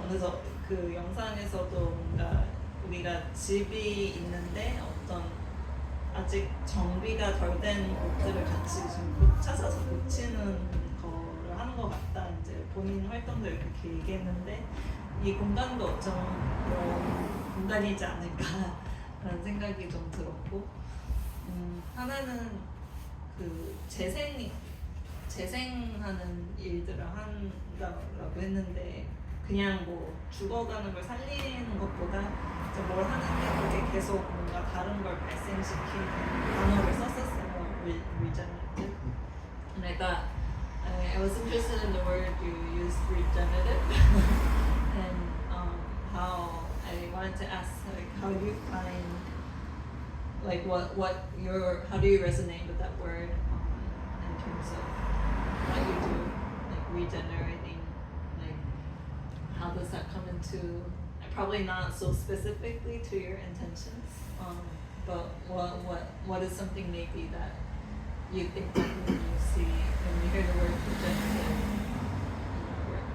그래서 그 영상에서도 뭔가 우리가 집이 있는데 어떤 아직 정비가 덜 된 곳들을 같이 좀 찾아서 고치는 거를 하는 것 같다. 이제 본인 활동도 이렇게 얘기했는데 이 공간도 어쩌면 그런 공간이지 않을까라는 생각이 좀 들었고, 하나는 그 재생하는 일들을 한다고 했는데 그냥 뭐 죽어가는 걸 살리는 것보다 이제 뭘 하는데 그게 계속 뭔가 다른 걸 발생시키는 단어를 썼었어요. regenerative. And I thought I was interested in the word you used, regenerative, and how I wanted to ask how do you find how do you resonate with that word in terms of what you do, like regenerating, like how does that come into, probably not so specifically to your intentions, but what is something maybe that you think of when you see, when you hear the word regenerative in your work?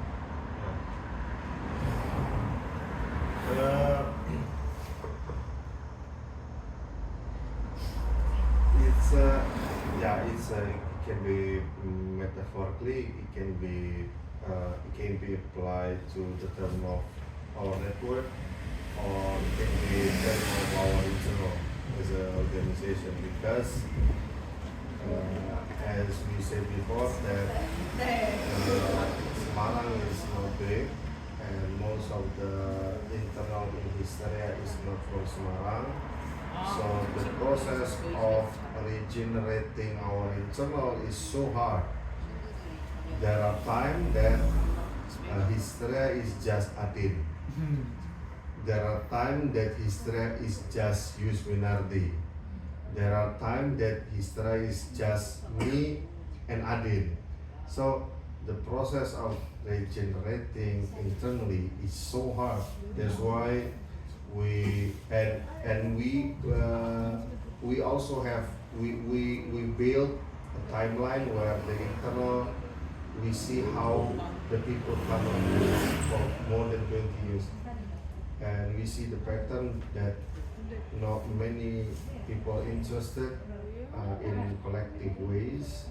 It can be metaphorically, it can be applied to the term of our network, or it can be term of our internal as an organization, because as we said before that Semarang is not big, and most of the internal in this area is not from Semarang. So the process of regenerating our internal is so hard. There are times that Hysteria is just Atin. There are times that Hysteria is just Yus Winardi. There are times that Hysteria is just me and Adin. So the process of regenerating internally is so hard. That's why we also have we build a timeline where the internal, we see how the people come on board for more than 20 years, and we see the pattern that not many people interested in collective ways.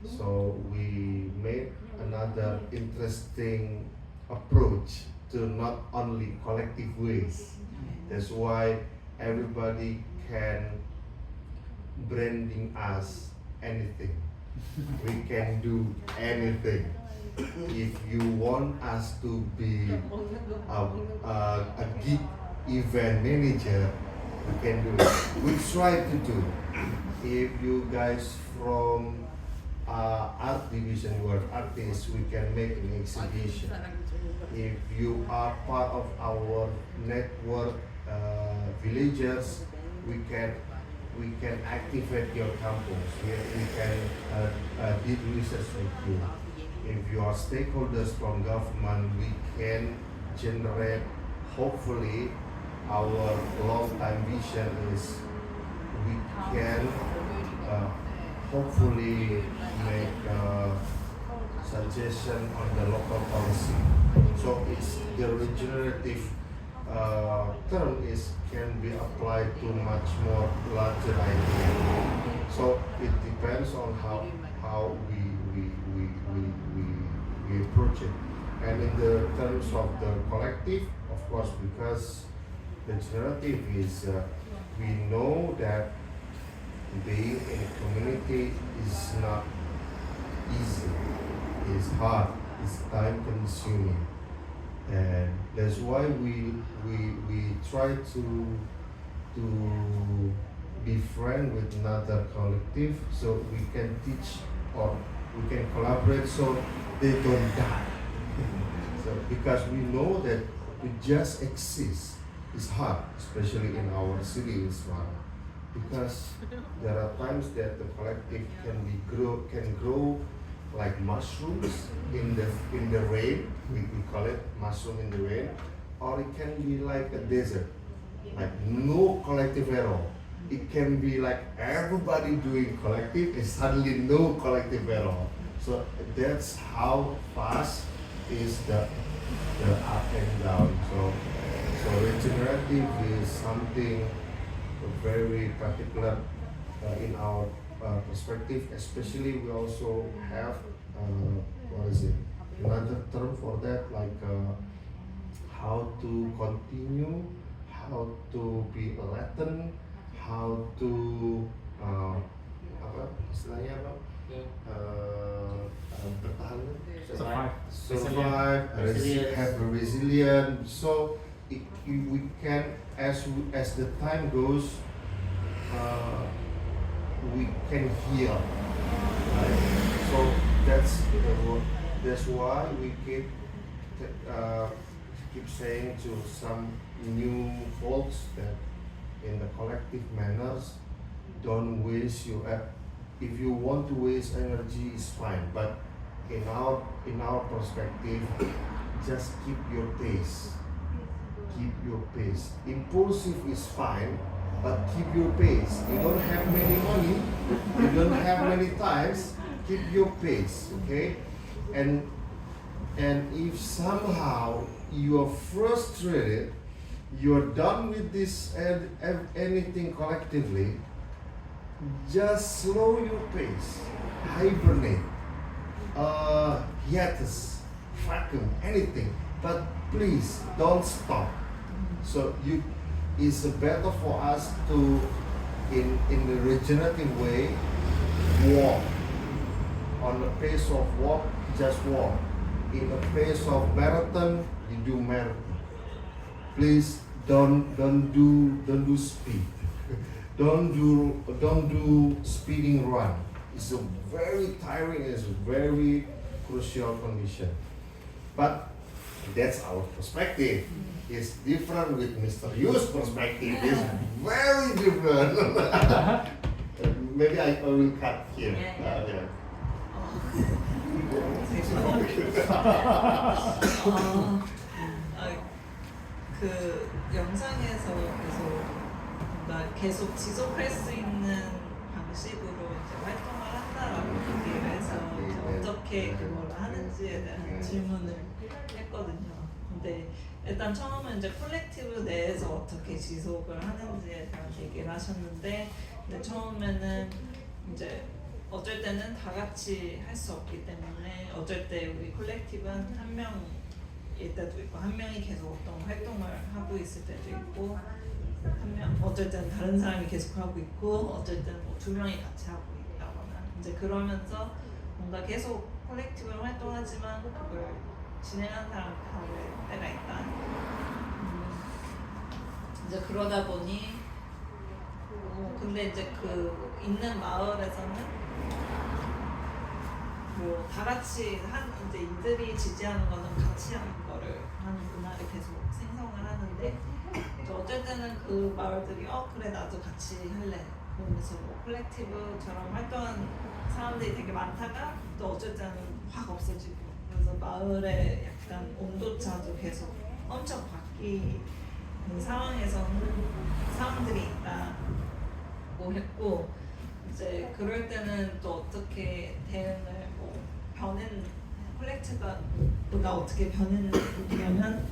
So we made another interesting approach to not only collective ways. That's why everybody can branding us anything. We can do anything. If you want us to be a gig event manager, we can do it. We try to do. If you guys from art division were artists, we can make an exhibition. If you are part of our network villagers, we can activate your campus. We can do research with you. If your stakeholders from government, we can generate, hopefully, our long-time vision is we can hopefully make a suggestion on the local policy. So it's the regenerative term is can be applied to much more larger idea. So it depends on how we approach it. And in the terms of the collective, of course, because the generative is we know that being in a community is not easy, it's hard, it's time consuming, and that's why we try to be friend with another collective so we can teach or we can collaborate so they don't die. So because we know that to just exist is hard, especially in our city in Semarang, because there are times that the collective can grow like mushrooms in the rain. We call it mushroom in the rain, or it can be like a desert, like no collective at all. It can be like everybody doing collective and suddenly no collective at all. So that's how fast is the up and down. So regenerative is something very particular in our perspective. Especially we also have another term for that, like how to continue, how to be latent, how to apa istilahnya apa bertahan, survive, have a resilience. So we can, as the time goes, we can heal, right? So that's why we keep saying to some new folks that in the collective manners, don't waste your. If you want to waste energy, is fine. But in our perspective, just keep your pace. Keep your pace. Impulsive is fine, but keep your pace. You don't have many money, you don't have many times. Keep your pace, okay? And if somehow you are frustrated, you're done with this anything collectively, just slow your pace, hibernate, hiatus, vacuum, anything, but please don't stop. So it's better for us to, in the regenerative way, walk. On the pace of walk, just walk. In the pace of marathon, you do marathon. Please don't do speed. Don't do speeding run. It's a very tiring, it's a very crucial condition. But that's our perspective. It's different with Mr. Yu's perspective. It's very different. Maybe I will cut here. 그 영상에서 계속 지속할 수 있는 방식으로 이제 활동을 한다라고 얘기를 해서 이제 어떻게 그걸 하는지에 대한 질문을 했거든요. 근데 일단 처음은 이제 콜렉티브 내에서 어떻게 지속을 하는지에 대한 얘기를 하셨는데, 근데 처음에는 이제 어쩔 때는 다 같이 할 수 없기 때문에 어쩔 때 우리 콜렉티브는 한 명일 때도 있고 한 명이 계속 어떤 활동을 하고 있을 때도 있고 한 명 어쩔 때는 다른 사람이 계속 하고 있고 어쩔 때는 뭐 두 명이 같이 하고 있다거나 이제 그러면서 뭔가 계속 콜렉티브로 활동하지만 그걸 진행하는 사람이 다를 때가 있다. 이제 그러다 보니 근데 이제 그 있는 마을에서는 뭐 다 같이 이제 이들이 지지하는 거는 같이 하는 거를 하는 문화를 계속 생성을 하는데 어쩔 때는 그 마을들이 그래 나도 같이 할래 그러면서 뭐 콜렉티브처럼 활동하는 사람들이 되게 많다가 또 어쩔 때는 확 없어지고 마을의 약간 온도차도 계속 엄청 바뀌는 상황에서 상황들이 있다고 했고 이제 그럴 때는 또 어떻게 대응을 콜렉트가 어떻게 변했냐면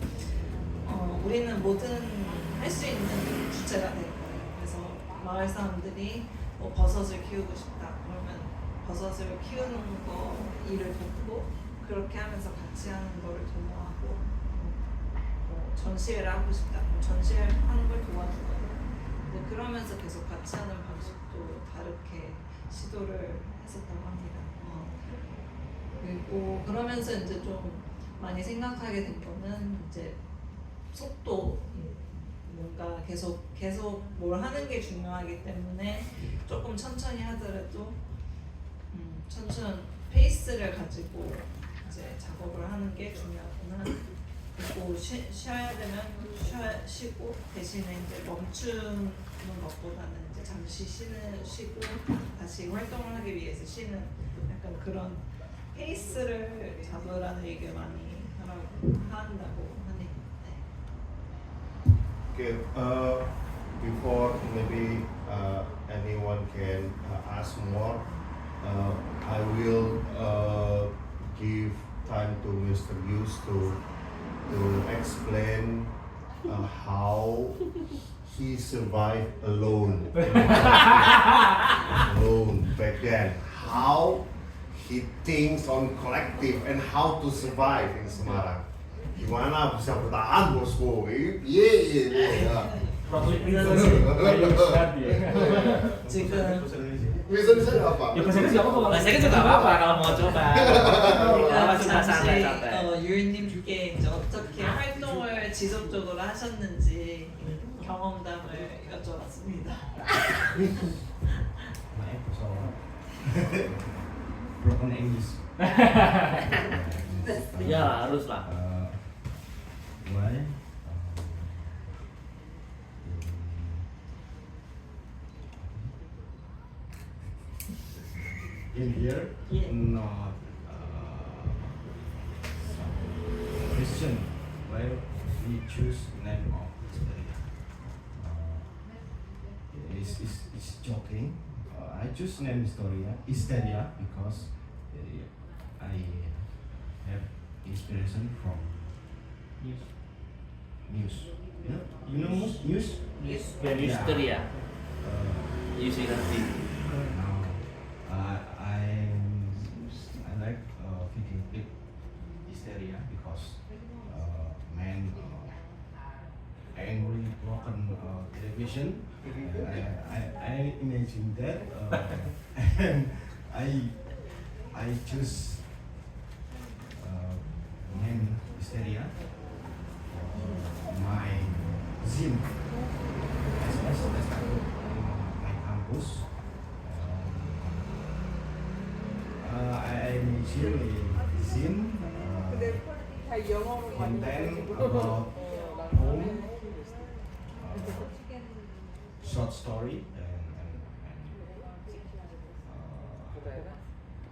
우리는 뭐든 할 수 있는 주체가 될 거예요. 그래서 마을 사람들이 뭐 버섯을 키우고 싶다 그러면 버섯을 키우는 거 일을 돕고 그렇게 하면서 같이 하는 거를 도모하고 전시회를 하고 싶다 그럼 전시회를 하는 걸 도와주거나 근데 그러면서 계속 같이 하는 방식도 다르게 시도를 했었다고 합니다. 그리고 그러면서 이제 좀 많이 생각하게 된 거는 이제 속도 뭔가 계속 뭘 하는 게 중요하기 때문에 조금 천천히 하더라도 천천히 페이스를 가지고 이제 작업을 하는 게 중요하구나. 그리고 쉬어야 되면 쉬고 대신에 이제 멈추는 것보다는 이제 잠시 쉬고 다시 활동을 하기 위해서 쉬는 약간 그런 페이스를 잡으라는 얘기를 많이 한다고 하네요. Okay, before maybe anyone can ask more, I will give time to Mr. Yus to explain how he survived alone. Alone back then. How he thinks on collective and how to survive in Semarang. Gimana bisa bertahan bosku? Iya. Probably present very bad ya. Bisa apa? Ya bahasa Inggris nggak apa-apa. Bahasa Inggris juga apa-apa kalau mau coba. 잠시 유일님께 이제 어떻게 활동을 지속적으로 하셨는지 경험담을 여쭤봤습니다. Broken English. Ya haruslah. Why? In here, not question why we choose name of Hysteria. It's joking. I choose name Hysteria because I have inspiration from news. You know news? Hysteria. You see nothing. I like video clip Hysteria because man angry broken television. I imagine that and I choose name Hysteria my zine as my campus. I mention a zine content about home, short story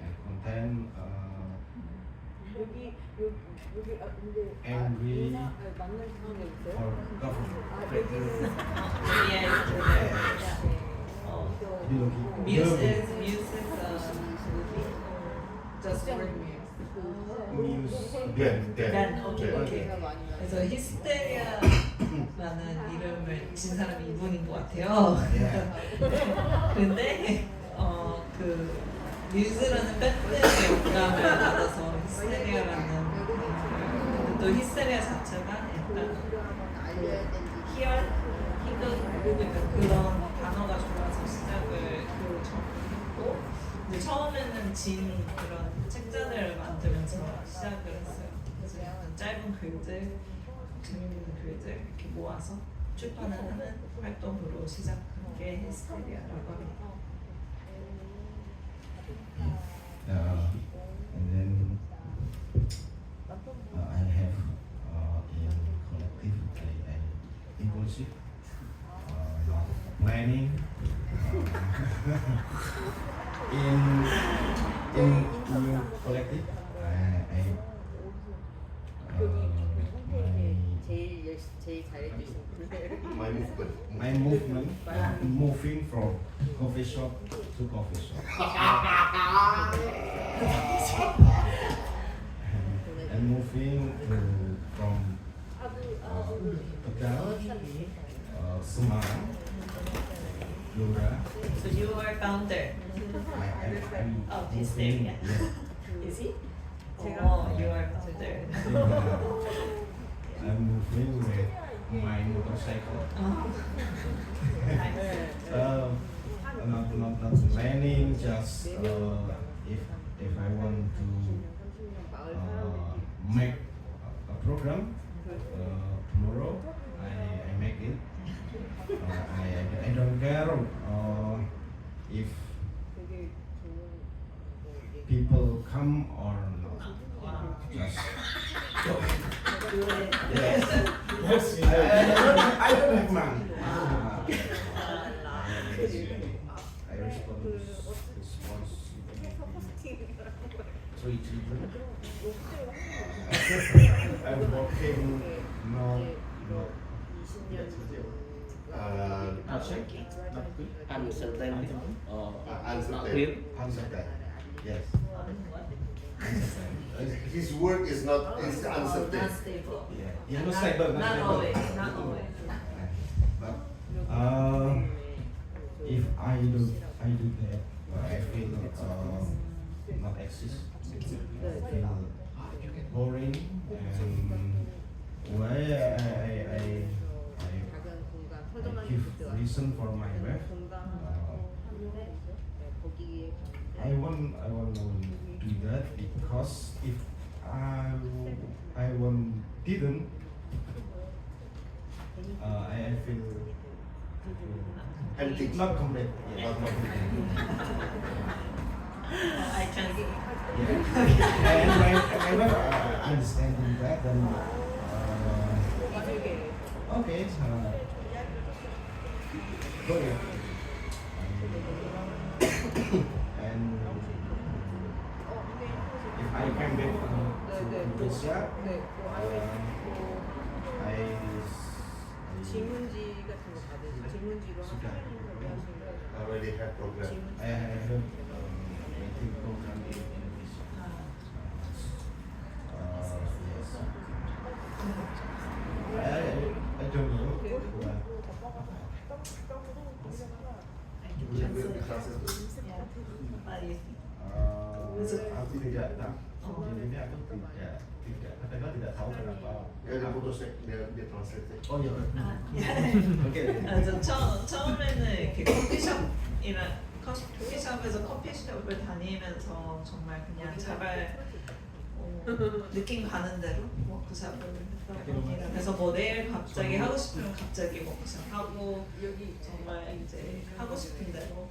and content angry or government. Muse is just word Dan. 오케이. 그래서 히스테리아라는 이름을 진 사람이 이분인 것 같아요. 근데 그 뮤즈라는 밴드의 영감을 받아서 히스테리아라는 또 히스테리아 자체가 약간 희극 그런 단어가 좋아서 시작을 했고 근데 처음에는 그런 책자들을 만들면서 시작을 했어요. 그래서 약간 짧은 글들, 재밌는 글들 이렇게 모아서 출판을 하는 활동으로 시작한 게 히스테리아라고 합니다. And then I have in collective impulsive planning in new collective. 제일 잘해주신 분들. My movement. My movement, moving from coffee shop to coffee shop. And moving from Tegal, Semarang, Blora. So you are founder. I'm Of this moving, area. yeah. Is he? Oh, you are founder. I'm moving with my motorcycle. Not planning, just if I want to make a program tomorrow, I make it. I don't care if people come or not. Just go. Yes. Yes. I don't have money. I responsibility. 3 children. I'm working not Uncertain. uncertain. uncertain. Yes. Uncertain. His work is not is uncertain. Not stable. Yeah. Not stable. Not stable. always. Not always. But if I do that, I feel not exist. I feel boring and why I give reason for my wife. I want to do that because if I didn't, I feel Empty. not complete. Yeah. Not complete. I can. Yeah. And my wife understanding that and okay. Go ahead. And if I come back to Indonesia, 질문지 같은 거 받으세요. 질문지로 Already have program. I have meeting program in Indonesia. Yes. I don't know. Aku tidak tahu. Ini aku katakan tidak tahu kenapa. Dia putus dia translate. Oh iya. Oke. 처음에는 이렇게 커피숍에서 커피숍을 다니면서 정말 그냥 자갈 느낌 가는 대로 워크숍을 했던 겁니다. 그래서 뭐 내일 갑자기 하고 싶으면 갑자기 워크숍 하고 정말 이제 하고 싶은 대로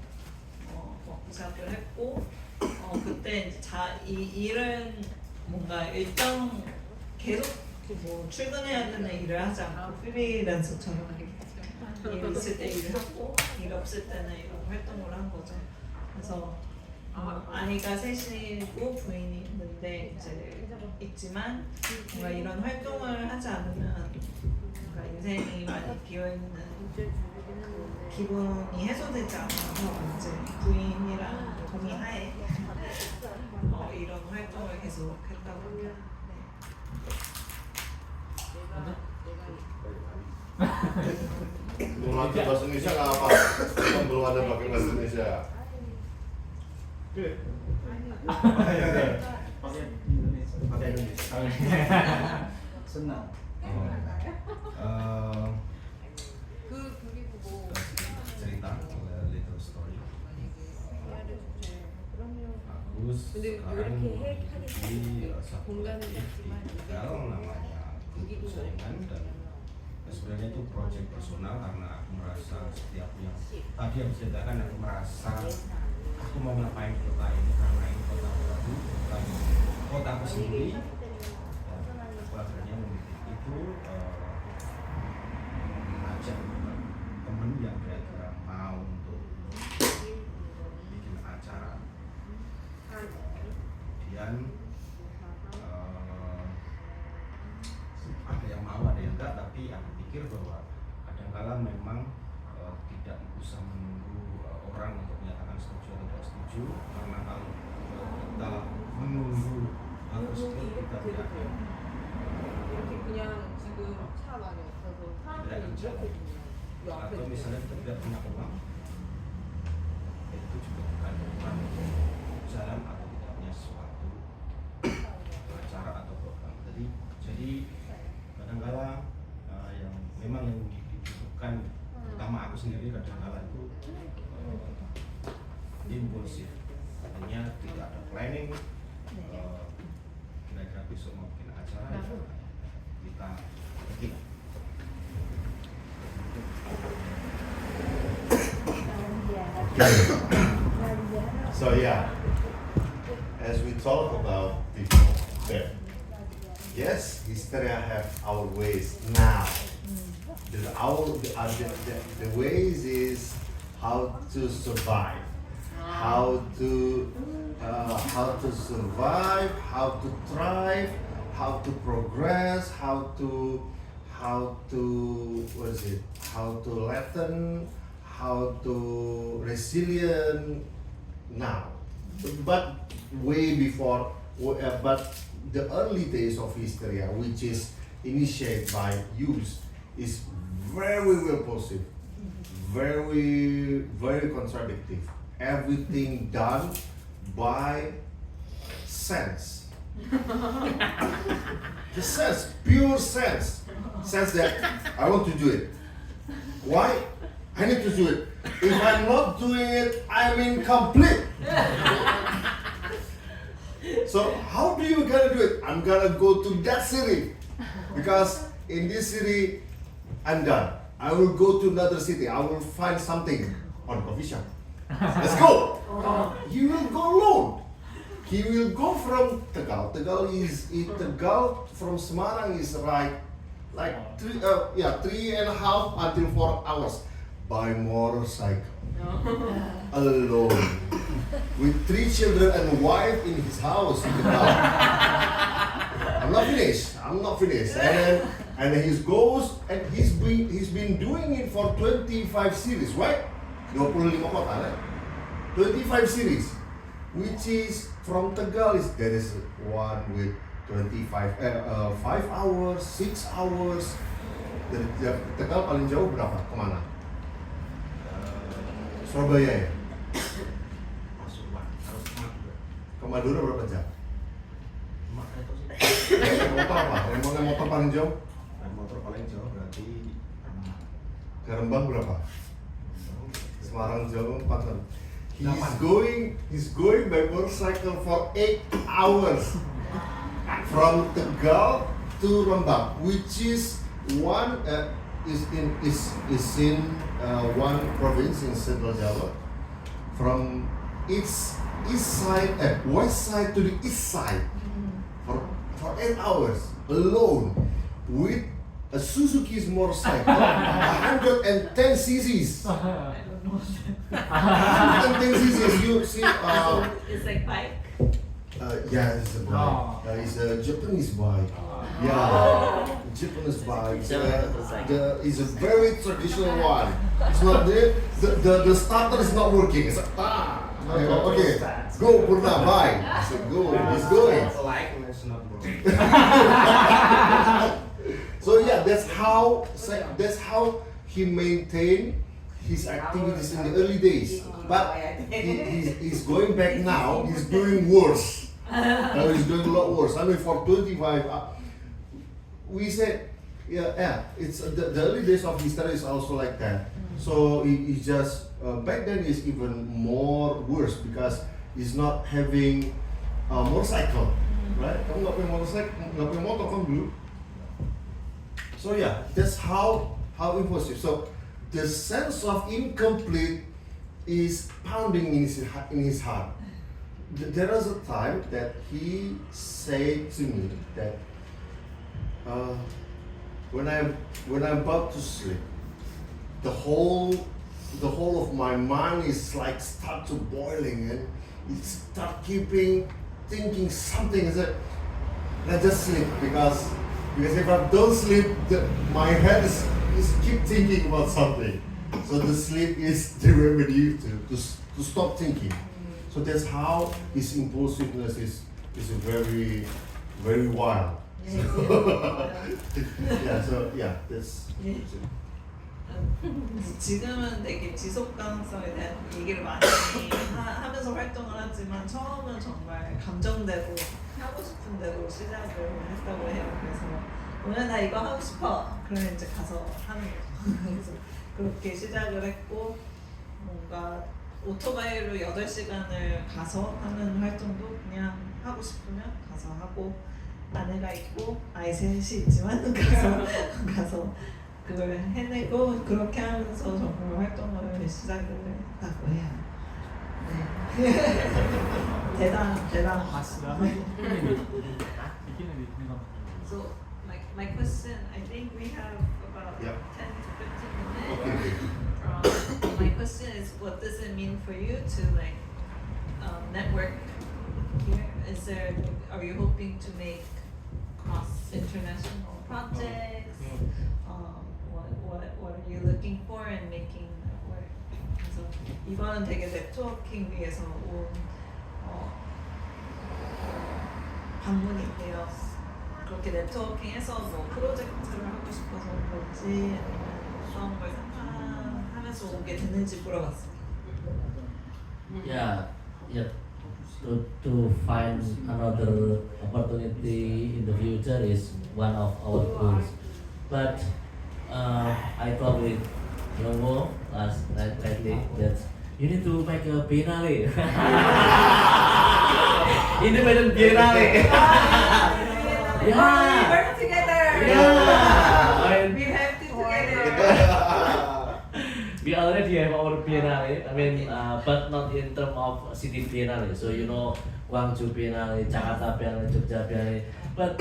워크숍을 했고 그때 이제 이 일은 뭔가 일정 계속 뭐 출근해야 되는 일을 하지 않고 프리랜서처럼 일 있을 때 일을 하고 일 없을 때는 이런 활동을 한 거죠. 그래서 아이가 셋이고 부인이 있는데 이제 있지만 뭔가 이런 활동을 하지 않으면 뭔가 인생이 많이 비어있는 기분이 해소되지 않아서 이제 부인이랑 동의하에 이런 활동을 계속 했다고 합니다. Belum ada bahasa Indonesia nggak apa? Kan belum ada pakai bahasa Indonesia. Pakai Indonesia. Senang. cerita little story. Aku sekarang di satu di Tegal namanya Grup Saringan dan sebenarnya itu proyek personal karena aku merasa setiap yang tadi aku ceritakan aku merasa aku mau ngapain di kota ini karena ini kota baru, bukan kotaku sendiri. Dan aku akhirnya memilih itu mengajak teman yang kira-kira mau untuk bikin acara. Kemudian ada yang mau ada yang enggak, tapi aku pikir bahwa kadangkala memang tidak usah menunggu orang untuk menyatakan setuju atau tidak setuju, karena kalau kita menunggu hal tersebut kita tidak akan tidak akan jalan. Atau misalnya kita tidak punya uang, itu juga bukan ukuran untuk jalan atau tidaknya suatu acara atau program. Jadi kadangkala yang memang yang dibutuhkan, terutama aku sendiri kadangkala itu impulsif, artinya tidak ada planning. Kira-kira besok mau bikin acara ya kita bikin. So yeah, as we talk about before, there. Yes, Hysteria have our ways now. The ways is how to survive, how to survive, how to thrive, how to progress, how to what is it? How to lessen, how to resilient now, but way before. But the early days of Hysteria, which is initiated by youth, is very repulsive, very contradictory. Everything done by sense. The sense, pure sense that I want to do it. Why? I need to do it. If I'm not doing it, I'm incomplete. So how do you gonna do it? I'm gonna go to that city because in this city I'm done. I will go to another city. I will find something on coffee shop. Let's go. He will go alone. He will go from Tegal. Tegal from Semarang is like 3.5 until 4 hours by motorcycle. Alone. With 3 children and wife in his house in Tegal. I'm not finished. And he goes and he's been doing it for 25 series, right? 25 kota, right? 25 series, which is from Tegal there is one with 5 hours, 6 hours. Dari Tegal paling jauh berapa? Kemana? Surabaya ya? Masuk Pak, harus Madura. Ke Madura berapa jam? Itu sih. Motor apa? Naik motor paling jauh? Naik motor paling jauh berarti Ke Rembang berapa? Semarang jauh 4 jam. He's going by motorcycle for 8 hours from Tegal to Rembang, which is one one province in Central Java. From its west side to the east side for 8 hours alone with a Suzuki's motorcycle, 110 cc's. 110 cc's. You see, It's like bike. yeah, it's a bike. Oh. It's a Japanese bike. Yeah, Japanese bike. It's a very traditional one. It's not the starter is not working. It's like okay, go Purna, bye. I said go. He's going. like it's not working. So yeah, that's how he maintained his activities in the early days. But he's going back now. He's doing worse. He's doing a lot worse. I mean, for 25, we said, yeah. It's the early days of Hysteria is also like that. So he just back then is even more worse because he's not having a motorcycle, right? Kamu nggak punya motorcycle, nggak punya motor kan dulu. So yeah, that's how impulsive. So the sense of incomplete is pounding in his heart. There was a time that he said to me that when I'm about to sleep, the whole of my mind is like start to boiling and it start thinking something. I said, let's just sleep because Because if I don't sleep, my head is keep thinking about something. So the sleep is the remedy to stop thinking. So that's how his impulsiveness is very very wild. That's. 지금은 되게 지속 가능성에 대한 얘기를 많이 하면서 활동을 하지만 처음은 정말 감정대로 하고 싶은 대로 시작을 했다고 해요. 그래서 오늘 나 이거 하고 싶어. 그러면 이제 가서 하는 거죠. 그래서 그렇게 시작을 했고 뭔가 오토바이로 8시간을 가서 하는 활동도 그냥 하고 싶으면 가서 하고 아내가 있고 아이 셋이 있지만 가서 그걸 해내고 그렇게 하면서 정말 활동을 시작을 했다고 해요. 네. 대단한 것 같습니다. So my question, I think we have about 10 to 15 minutes. My question is, what does it mean for you to network here? Are you hoping to make cross international projects? What are you looking for in making network? 그래서 이거는 되게 네트워킹 위해서 온 방문인데요. 그렇게 네트워킹해서 뭐 프로젝트를 하고 싶어서 그런지 아니면 그런 걸 생각하면서 오게 됐는지 물어봤습니다. Yeah. To find another opportunity in the future is one of our goals. But I talked with Yongwo lately that you need to make a biennale. Independent biennale. Yeah. We work together. Yeah. We have to together. We already have our biennale. I mean, but not in terms of city biennale. So you know, Gwangju biennale, Jakarta biennale, Jogja biennale. But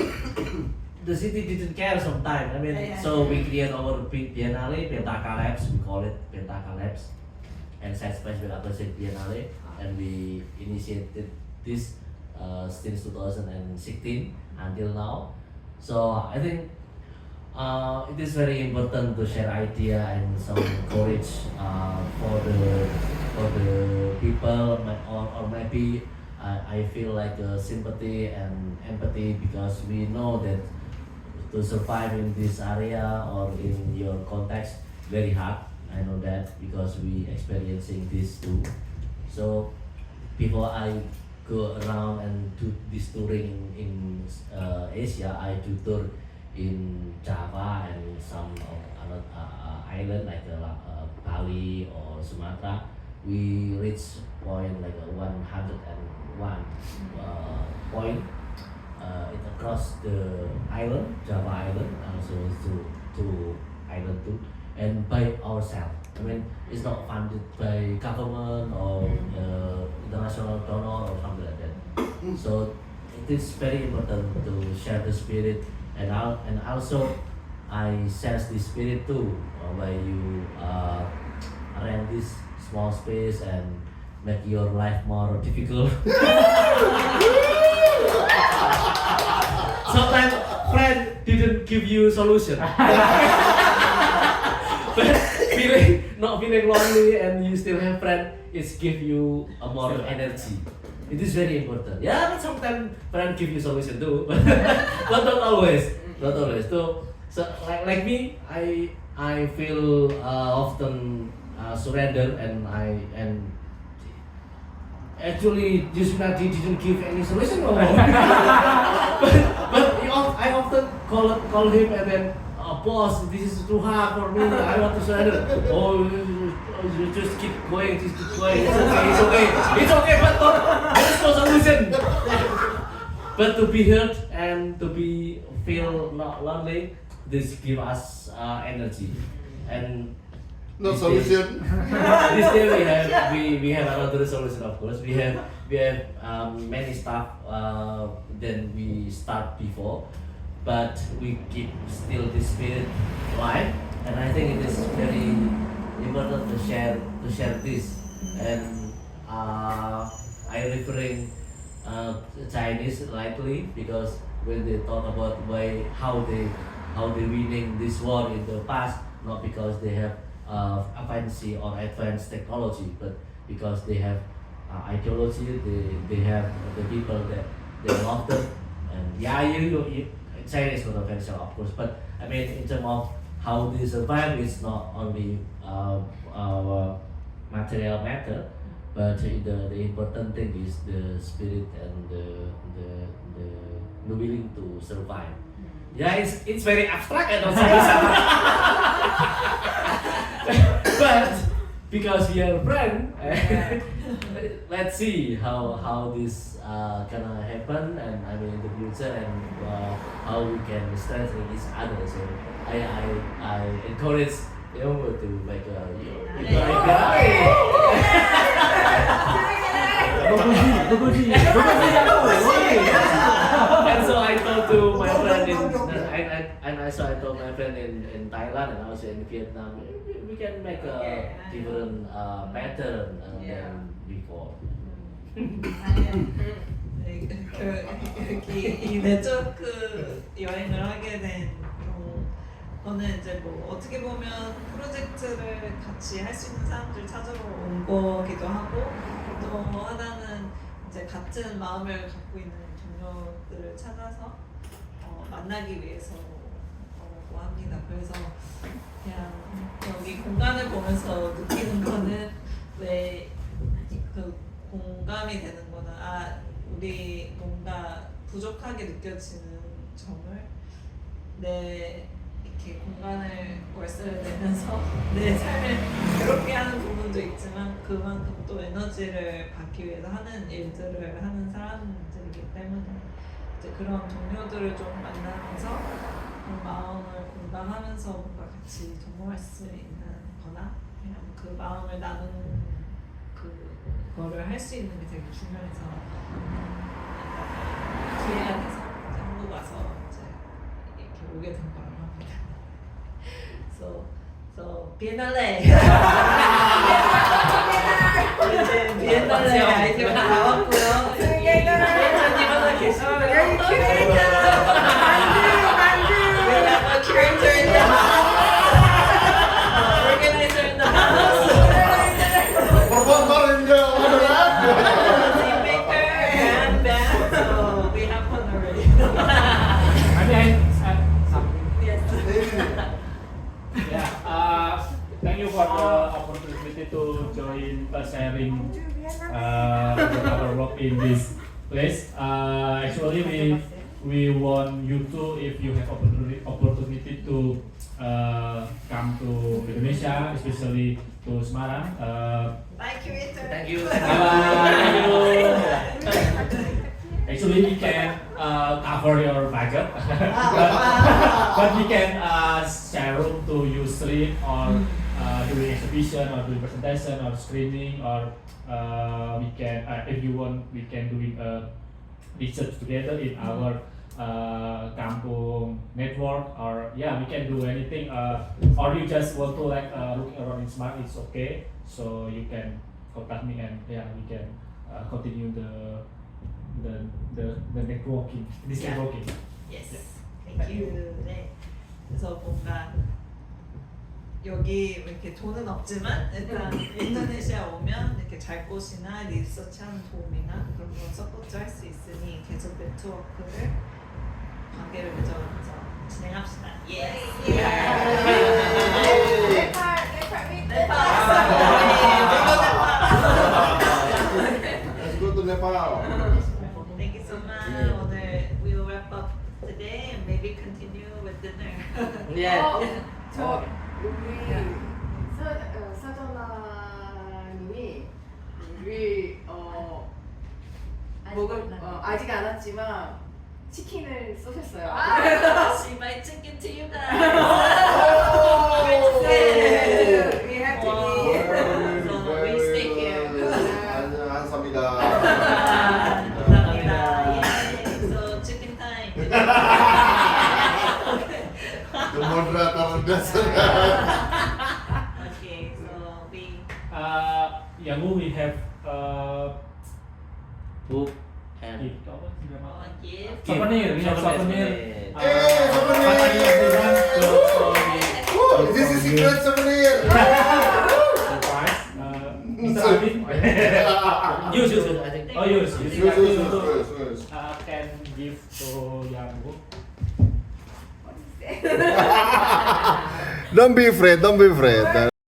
the city didn't care sometimes. I mean, so we create our biennale, Pentaka Labs. We call it Pentaka Labs, and Side Space will appreciate biennale, and we initiated this since 2016 until now. So I think it is very important to share idea and some courage for the people, or maybe I feel like sympathy and empathy, because we know that to survive in this area or in your context very hard. I know that because we experiencing this too. So before I go around and do this touring in Asia, I do tour in Java and some other island like Bali or Sumatra. We reach point like 101 point it across the island, Java island, also to island too, and by ourselves. I mean, it's not funded by government or international donor or something like that. So it is very important to share the spirit, and also I sense the spirit too where you rent this small space and make your life more difficult. Sometimes friend didn't give you solution. But not feeling lonely and you still have friend, it's give you a more energy. It is very important. Yeah, but sometimes friend give you solution too, but not always. Not always. So like me, I feel often surrender, and actually Jusminati didn't give any solution. No. but I often call him and then, boss, this is too hard for me. I want to surrender. Oh, you just keep going. It's okay. But there is no solution. But to be heard and to feel not lonely, this give us energy. And no solution. This day we have another solution, of course. We have many stuff than we start before, but we keep still this spirit alive, and I think it is very important to share this. And I referring Chinese lightly because when they talk about how they winning this war in the past, not because they have fancy or advanced technology, but because they have ideology. They have the people that they love them, and China is not offensive, of course, but I mean in terms of how they survive, it's not only material matter, but the important thing is the spirit and the willing to survive. Yeah, it's very abstract and also but because we are friends, let's see how this gonna happen, and I mean in the future, and how we can strengthen each other. So I encourage you to make a and so I told to my friend I told my friend in Thailand and also in Vietnam, we can make a different pattern than before. 이 네트워크 여행을 하게 된 저는 이제 뭐 어떻게 보면 프로젝트를 같이 할 수 있는 사람들 찾으러 온 거기도 하고, 또 하나는 이제 같은 마음을 갖고 있는 동료들을 찾아서 만나기 위해서 오라고 합니다. 그래서 그냥 여기 공간을 보면서 느끼는 거는 왜 그 공감이 되는 거는 우리 뭔가 부족하게 느껴지는 점을 이렇게 공간을 월세를 내면서 내 삶을 괴롭게 하는 부분도 있지만 그만큼 또 에너지를 받기 위해서 하는 일들을 하는 사람들이기 때문에 이제 그런 동료들을 좀 만나면서 그 마음을 공감하면서 뭔가 같이 전공할 수 있는 거나 그냥 그 마음을 나누는 그거를 할 수 있는 게 되게 중요해서 기회가 돼서 이제 한국 와서 이제 이렇게 오게 된 거라고 합니다. So Biennale. 이제 비엔날레 아이디어가 나왔고요. 큐레이터님은 계시고요. 여기 큐레이터 만두. We have a curator in the house. Organizer in the house. Team maker and band. So we have fun already. Yeah, thank you for the opportunity to join sharing our work in this place. Actually, we want you to, if you have opportunity to come to Indonesia, especially to Semarang. Bye, curator. Thank you. Actually, we can cover your budget, but we can share room to use stream or doing exhibition or doing presentation or screening, or we can, if you want, we can doing research together in our kampung network, or we can do anything, or you just want to like look around in Smart, it's okay. So you can contact me, and we can continue the networking, this networking. Yes. Thank you. 네. 그래서 뭔가 여기 이렇게 돈은 없지만 일단 인도네시아 오면 이렇게 잘 곳이나 리서치하는 도움이나 그런 거 서포트 할 수 있으니 계속 네트워크를 관계를 맺어가면서 진행합시다. 예. Let's go to Nepal. Thank you so much. 오늘 we will wrap up today and maybe continue with dinner. 저 우리 사전아님이 우리 아직 안 왔지만 치킨을 쏘셨어요. She might take it to you guys. We have to eat. So we stay here. 감사합니다. 감사합니다. So chicken time. The moderator does. Okay, so we. Yangu, we have Who and Gift apa sih nama? gift. Souvenir, ya souvenir. souvenir. This is secret souvenir. Surprise. Mr. Adit. use I think. Oh use. Use. Can give to Yanggu. Don't be afraid.